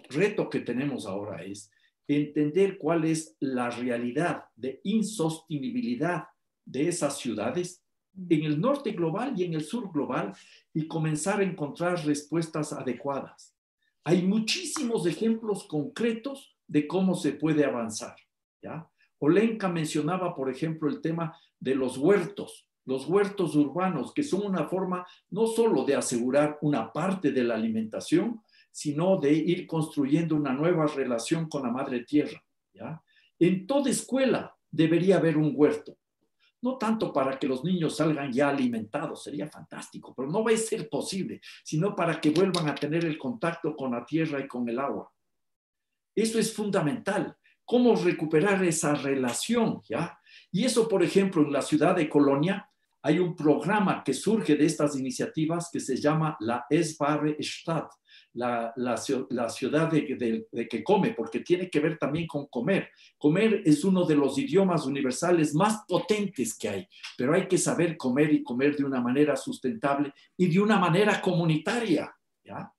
reto que tenemos ahora es entender cuál es la realidad de insostenibilidad de esas ciudades en el norte global y en el sur global y comenzar a encontrar respuestas adecuadas. Hay muchísimos ejemplos concretos de cómo se puede avanzar, ¿ya? Olenka mencionaba, por ejemplo, el tema de los huertos urbanos, que son una forma no solo de asegurar una parte de la alimentación, sino de ir construyendo una nueva relación con la madre tierra, ¿ya? En toda escuela debería haber un huerto, no tanto para que los niños salgan ya alimentados, sería fantástico, pero no va a ser posible, sino para que vuelvan a tener el contacto con la tierra y con el agua. Eso es fundamental. ¿Cómo recuperar esa relación? ¿Ya? Y eso, por ejemplo, en la ciudad de Colonia hay un programa que surge de estas iniciativas que se llama la Essbare Stadt, la ciudad de que come, porque tiene que ver también con comer. Comer es uno de los idiomas universales más potentes que hay, pero hay que saber comer y comer de una manera sustentable y de una manera comunitaria, ¿ya?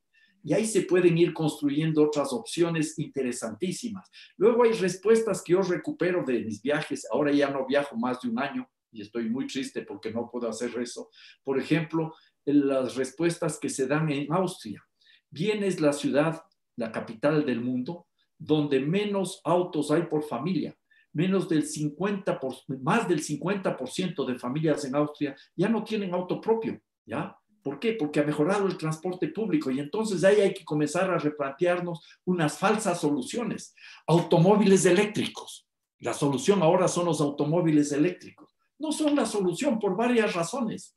Y ahí se pueden ir construyendo otras opciones interesantísimas. Luego hay respuestas que yo recupero de mis viajes. Ahora ya no viajo más de un año y estoy muy triste porque no puedo hacer eso. Por ejemplo, las respuestas que se dan en Austria. Viena es la ciudad, la capital del mundo, donde menos autos hay por familia. Más del 50% de familias en Austria ya no tienen auto propio, ¿ya? ¿Por qué? Porque ha mejorado el transporte público y entonces ahí hay que comenzar a replantearnos unas falsas soluciones. Automóviles eléctricos. La solución ahora son los automóviles eléctricos. No son la solución por varias razones.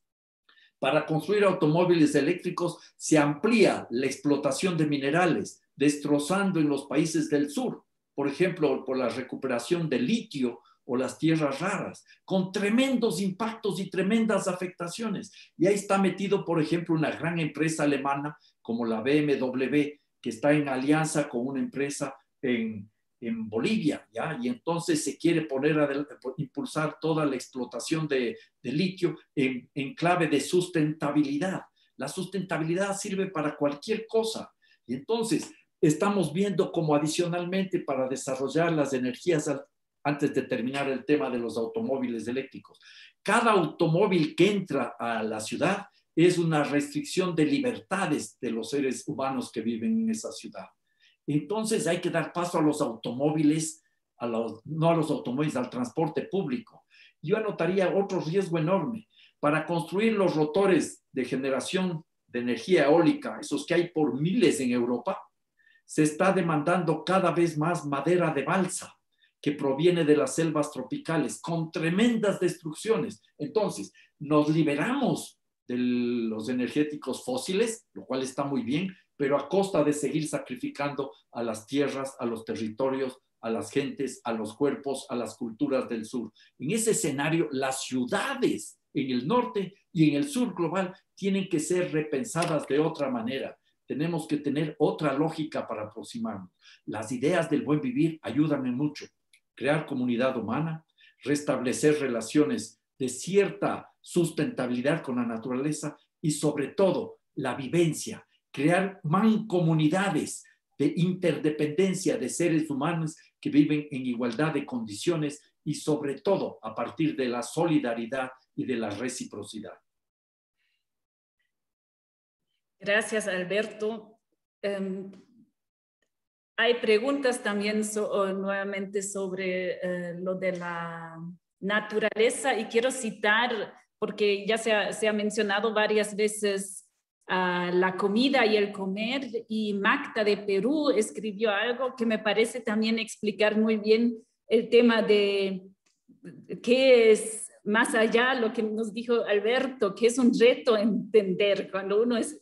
Para construir automóviles eléctricos se amplía la explotación de minerales, destrozando en los países del sur, por ejemplo, por la recuperación de litio o las tierras raras, con tremendos impactos y tremendas afectaciones. Y ahí está metido, por ejemplo, una gran empresa alemana como la BMW, que está en alianza con una empresa en Bolivia, ¿ya? Y entonces se quiere impulsar toda la explotación de litio en clave de sustentabilidad. La sustentabilidad sirve para cualquier cosa. Y entonces estamos viendo como adicionalmente para desarrollar las energías antes de terminar el tema de los automóviles eléctricos. Cada automóvil que entra a la ciudad es una restricción de libertades de los seres humanos que viven en esa ciudad. Entonces hay que dar paso a los automóviles, no a los automóviles, al transporte público. Yo anotaría otro riesgo enorme. Para construir los rotores de generación de energía eólica, esos que hay por miles en Europa, se está demandando cada vez más madera de balsa que proviene de las selvas tropicales, con tremendas destrucciones. Entonces, nos liberamos de los energéticos fósiles, lo cual está muy bien, pero a costa de seguir sacrificando a las tierras, a los territorios, a las gentes, a los cuerpos, a las culturas del sur. En ese escenario, las ciudades en el norte y en el sur global tienen que ser repensadas de otra manera. Tenemos que tener otra lógica para aproximarnos. Las ideas del buen vivir ayudan en mucho. Crear comunidad humana, restablecer relaciones de cierta sustentabilidad con la naturaleza y sobre todo la vivencia, crear mancomunidades de interdependencia de seres humanos que viven en igualdad de condiciones y sobre todo a partir de la solidaridad y de la reciprocidad. Gracias, Alberto. Hay preguntas también nuevamente sobre lo de la naturaleza y quiero citar, porque ya se ha mencionado varias veces la comida y el comer, y Magda de Perú escribió algo que me parece también explicar muy bien el tema de qué es más allá, lo que nos dijo Alberto, que es un reto entender cuando uno es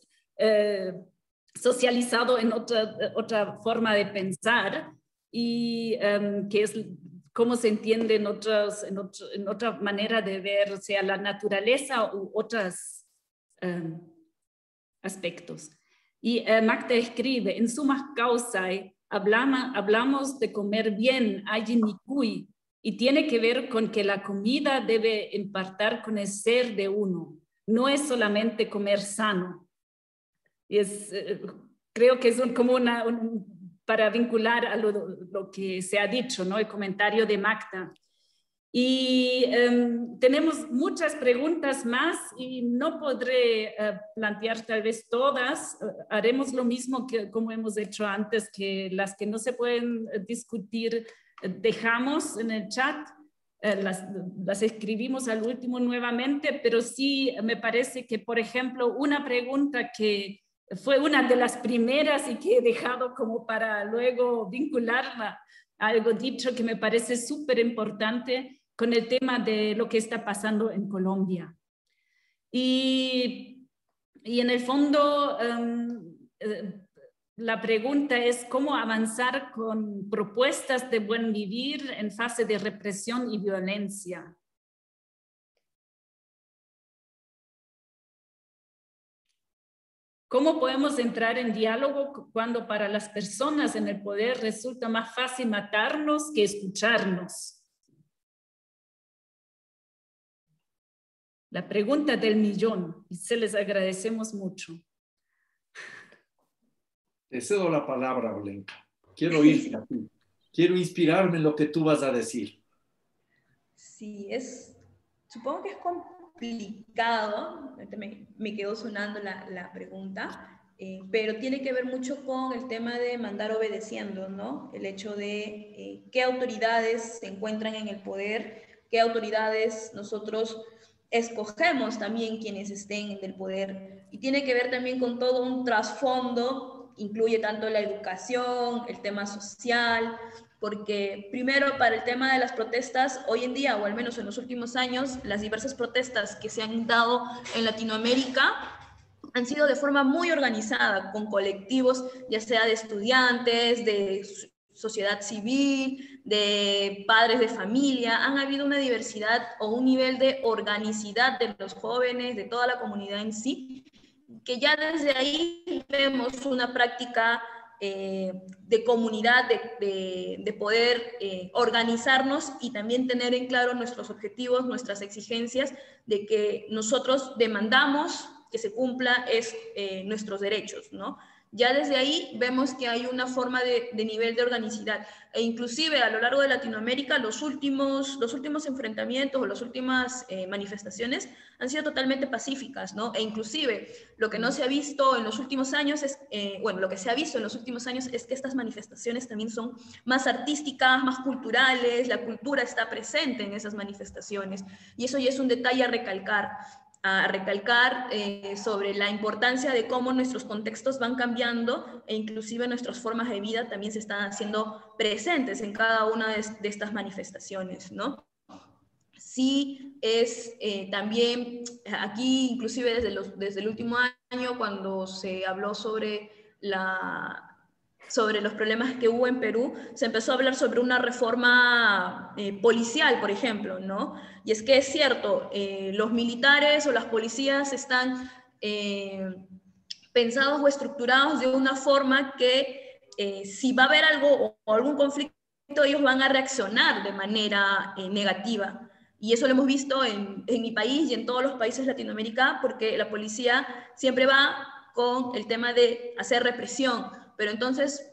socializado en otra forma de pensar y que es cómo se entiende en otra manera de ver, sea la naturaleza u otros aspectos. Y Magda escribe, en suma causa, hablamos de comer bien, ayinikuy, y tiene que ver con que la comida debe empatar con el ser de uno, no es solamente comer sano. Y creo que es como para vincular a lo que se ha dicho, ¿no? El comentario de Magda. Y tenemos muchas preguntas más y no podré plantear tal vez todas. Haremos lo mismo como hemos hecho antes, que las que no se pueden discutir dejamos en el chat. Las escribimos al último nuevamente, pero sí me parece que, por ejemplo, una pregunta que fue una de las primeras y que he dejado como para luego vincularla a algo dicho que me parece súper importante con el tema de lo que está pasando en Colombia. Y en el fondo, la pregunta es cómo avanzar con propuestas de buen vivir en fase de represión y violencia. ¿Cómo podemos entrar en diálogo cuando para las personas en el poder resulta más fácil matarnos que escucharnos? La pregunta del millón, y se les agradecemos mucho. Te cedo la palabra, Blanca. Quiero oírte a ti. Quiero inspirarme en lo que tú vas a decir. Sí, supongo que es complicado, me quedó sonando la pregunta, pero tiene que ver mucho con el tema de mandar obedeciendo, ¿no? El hecho de qué autoridades se encuentran en el poder, qué autoridades nosotros escogemos también quienes estén en el poder. Y tiene que ver también con todo un trasfondo, incluye tanto la educación, el tema social, porque primero para el tema de las protestas, hoy en día, o al menos en los últimos años, las diversas protestas que se han dado en Latinoamérica han sido de forma muy organizada, con colectivos, ya sea de estudiantes, de sociedad civil, de padres de familia. Han habido una diversidad o un nivel de organicidad de los jóvenes, de toda la comunidad en sí, que ya desde ahí vemos una práctica de comunidad, de poder organizarnos y también tener en claro nuestros objetivos, nuestras exigencias, de que nosotros demandamos que se cumpla nuestros derechos, ¿no? Ya desde ahí vemos que hay una forma de nivel de organicidad. E inclusive a lo largo de Latinoamérica los últimos enfrentamientos o las últimas manifestaciones han sido totalmente pacíficas, ¿no? E inclusive lo que no se ha visto en los últimos años es, lo que se ha visto en los últimos años es que estas manifestaciones también son más artísticas, más culturales, la cultura está presente en esas manifestaciones. Y eso ya es un detalle a recalcar sobre la importancia de cómo nuestros contextos van cambiando e inclusive nuestras formas de vida también se están haciendo presentes en cada una de estas manifestaciones, ¿no? Sí es también, aquí inclusive desde el último año, cuando se habló sobre los problemas que hubo en Perú, se empezó a hablar sobre una reforma policial, por ejemplo, ¿no? Y es que es cierto, los militares o las policías están pensados o estructurados de una forma que si va a haber algo o algún conflicto, ellos van a reaccionar de manera negativa. Y eso lo hemos visto en mi país y en todos los países de Latinoamérica, porque la policía siempre va con el tema de hacer represión, pero entonces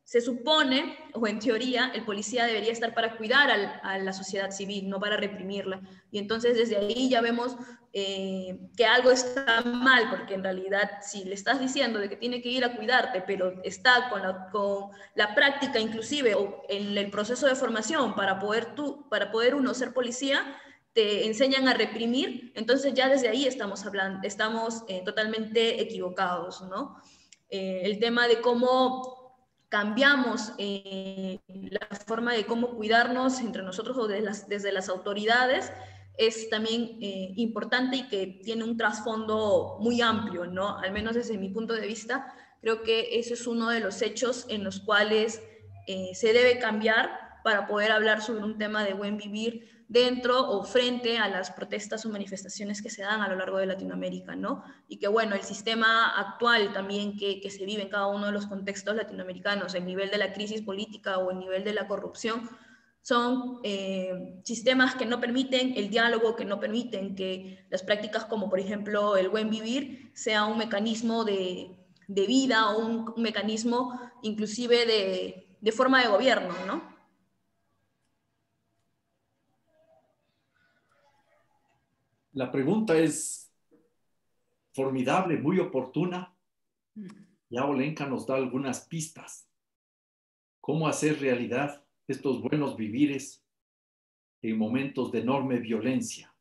se supone, o en teoría, el policía debería estar para cuidar a la sociedad civil, no para reprimirla. Y entonces desde ahí ya vemos que algo está mal, porque en realidad si le estás diciendo de que tiene que ir a cuidarte, pero está con la práctica inclusive, o en el proceso de formación para poder uno ser policía, te enseñan a reprimir, entonces ya desde ahí estamos totalmente equivocados, ¿no? El tema de cómo cambiamos la forma de cómo cuidarnos entre nosotros o desde las autoridades es también importante y que tiene un trasfondo muy amplio, ¿no? Al menos desde mi punto de vista, creo que ese es uno de los hechos en los cuales se debe cambiar para poder hablar sobre un tema de buen vivir dentro o frente a las protestas o manifestaciones que se dan a lo largo de Latinoamérica, ¿no? Y que, bueno, el sistema actual también que se vive en cada uno de los contextos latinoamericanos, el nivel de la crisis política o el nivel de la corrupción, son sistemas que no permiten el diálogo, que no permiten que las prácticas como, por ejemplo, el buen vivir sea un mecanismo de vida o un mecanismo inclusive de forma de gobierno, ¿no? La pregunta es formidable, muy oportuna. Ya Olenka nos da algunas pistas. ¿Cómo hacer realidad estos buenos vivires en momentos de enorme violencia?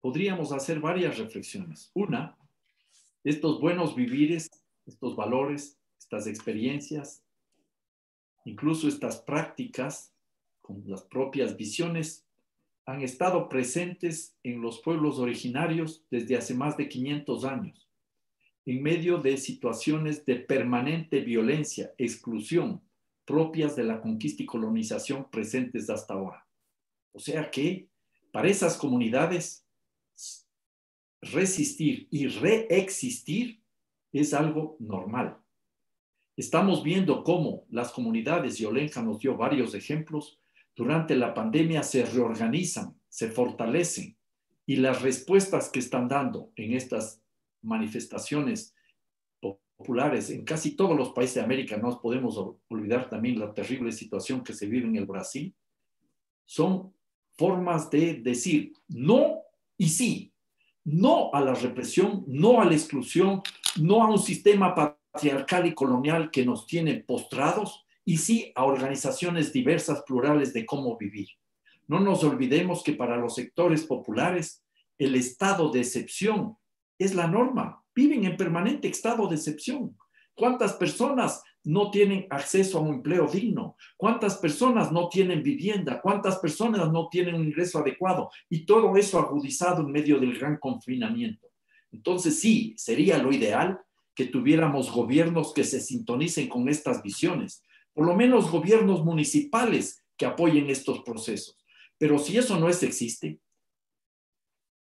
Podríamos hacer varias reflexiones. Una, estos buenos vivires, estos valores, estas experiencias, incluso estas prácticas con las propias visiones, han estado presentes en los pueblos originarios desde hace más de 500 años, en medio de situaciones de permanente violencia, exclusión, propias de la conquista y colonización presentes hasta ahora. O sea que para esas comunidades, resistir y reexistir es algo normal. Estamos viendo cómo las comunidades, y Olenka nos dio varios ejemplos, durante la pandemia se reorganizan, se fortalecen, y las respuestas que están dando en estas manifestaciones populares en casi todos los países de América, no nos podemos olvidar también la terrible situación que se vive en el Brasil, son formas de decir no y sí, no a la represión, no a la exclusión, no a un sistema patriarcal y colonial que nos tiene postrados, y sí a organizaciones diversas, plurales de cómo vivir. No nos olvidemos que para los sectores populares el estado de excepción es la norma. Viven en permanente estado de excepción. ¿Cuántas personas no tienen acceso a un empleo digno? ¿Cuántas personas no tienen vivienda? ¿Cuántas personas no tienen un ingreso adecuado? Y todo eso agudizado en medio del gran confinamiento. Entonces sí, sería lo ideal que tuviéramos gobiernos que se sintonicen con estas visiones, por lo menos gobiernos municipales que apoyen estos procesos. Pero si eso no existe,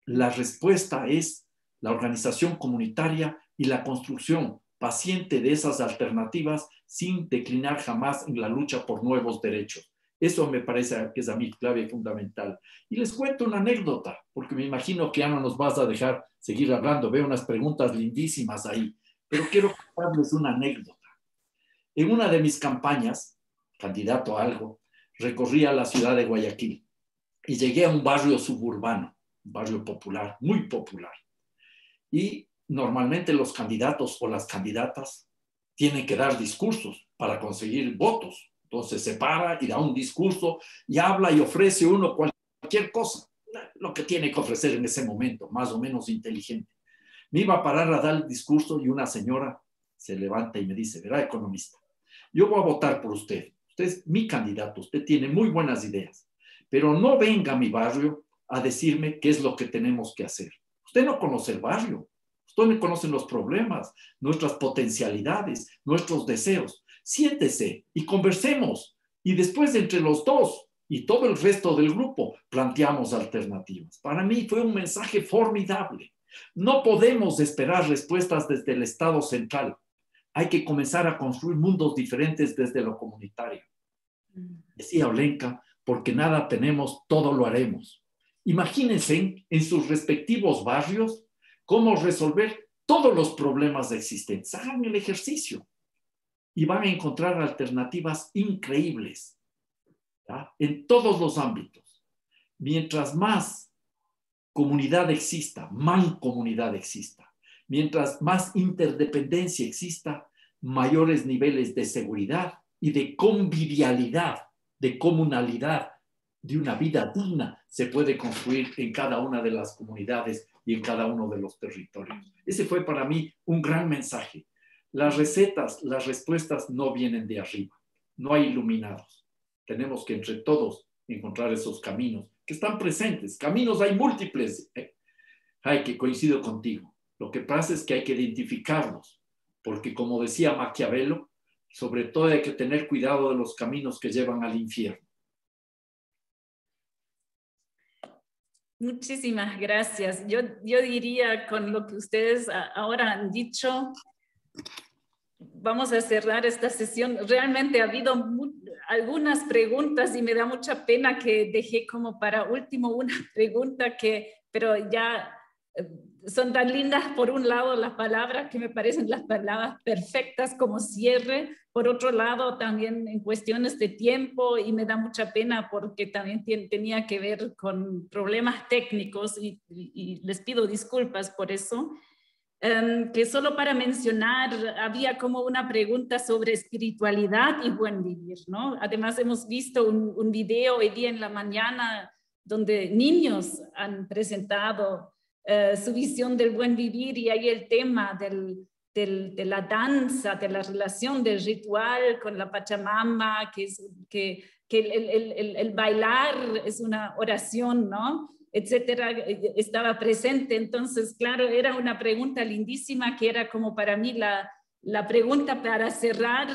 la respuesta es la organización comunitaria y la construcción paciente de esas alternativas sin declinar jamás en la lucha por nuevos derechos. Eso me parece que es a mí clave y fundamental. Y les cuento una anécdota, porque me imagino que ya no nos vas a dejar seguir hablando. Veo unas preguntas lindísimas ahí. pero quiero contarles una anécdota. En una de mis campañas, candidato a algo, recorrí a la ciudad de Guayaquil y llegué a un barrio suburbano, un barrio popular, muy popular. Y normalmente los candidatos o las candidatas tienen que dar discursos para conseguir votos. Entonces se para y da un discurso y habla y ofrece uno cualquier cosa, lo que tiene que ofrecer en ese momento, más o menos inteligente. Me iba a parar a dar el discurso y una señora se levanta y me dice, verá, economista, yo voy a votar por usted. Usted es mi candidato, usted tiene muy buenas ideas, pero no venga a mi barrio a decirme qué es lo que tenemos que hacer. Usted no conoce el barrio, usted no conoce los problemas, nuestras potencialidades, nuestros deseos. Siéntese y conversemos. Y después entre los dos y todo el resto del grupo planteamos alternativas. Para mí fue un mensaje formidable. No podemos esperar respuestas desde el Estado central. Hay que comenzar a construir mundos diferentes desde lo comunitario. Decía Olenka, porque nada tenemos, todo lo haremos. Imagínense en sus respectivos barrios cómo resolver todos los problemas existentes. Hagan el ejercicio y van a encontrar alternativas increíbles, ¿ya? En todos los ámbitos. Mientras más comunidad exista, mancomunidad exista, mientras más interdependencia exista, mayores niveles de seguridad y de convivialidad, de comunalidad, de una vida digna se puede construir en cada una de las comunidades y en cada uno de los territorios. Ese fue para mí un gran mensaje. Las recetas, las respuestas no vienen de arriba, no hay iluminados. Tenemos que entre todos encontrar esos caminos que están presentes. Caminos hay múltiples. Hay que coincido contigo. Lo que pasa es que hay que identificarlos, porque como decía Maquiavelo, sobre todo hay que tener cuidado de los caminos que llevan al infierno. Muchísimas gracias. Yo diría con lo que ustedes ahora han dicho, vamos a cerrar esta sesión. Realmente ha habido algunas preguntas y me da mucha pena que dejé como para último una pregunta pero ya son tan lindas por un lado las palabras que me parecen las palabras perfectas como cierre, por otro lado también en cuestiones de tiempo y me da mucha pena porque también tenía que ver con problemas técnicos y les pido disculpas por eso. Que solo para mencionar, había como una pregunta sobre espiritualidad y buen vivir, ¿no? Además hemos visto un video hoy día en la mañana donde niños han presentado su visión del buen vivir y hay el tema de la danza, de la relación del ritual con la Pachamama, que el bailar es una oración, ¿no? Etcétera, estaba presente. Entonces, claro, era una pregunta lindísima que era como para mí la pregunta para cerrar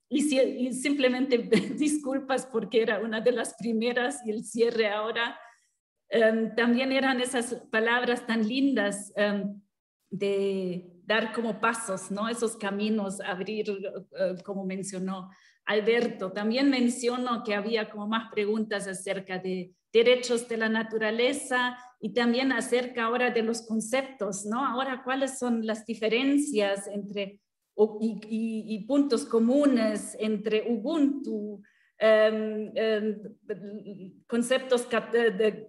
y simplemente disculpas porque era una de las primeras y el cierre ahora. También eran esas palabras tan lindas de dar como pasos, ¿no? Esos caminos, abrir, como mencionó Alberto. También menciono que había como más preguntas acerca de derechos de la naturaleza y también acerca ahora de los conceptos, ¿no? Ahora, ¿cuáles son las diferencias entre y puntos comunes entre Ubuntu, conceptos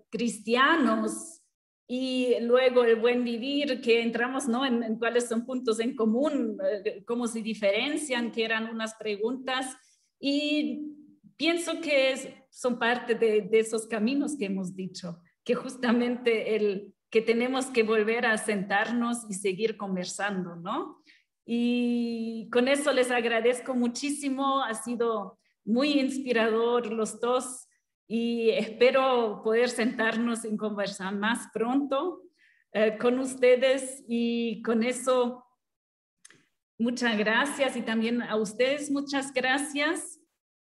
cristianos y luego el buen vivir, que entramos, ¿no? en cuáles son puntos en común, cómo se diferencian, que eran unas preguntas y pienso que son parte de esos caminos que hemos dicho, que justamente que tenemos que volver a sentarnos y seguir conversando, ¿no? Y con eso les agradezco muchísimo, ha sido muy inspirador los dos y espero poder sentarnos y conversar más pronto con ustedes y con eso muchas gracias y también a ustedes muchas gracias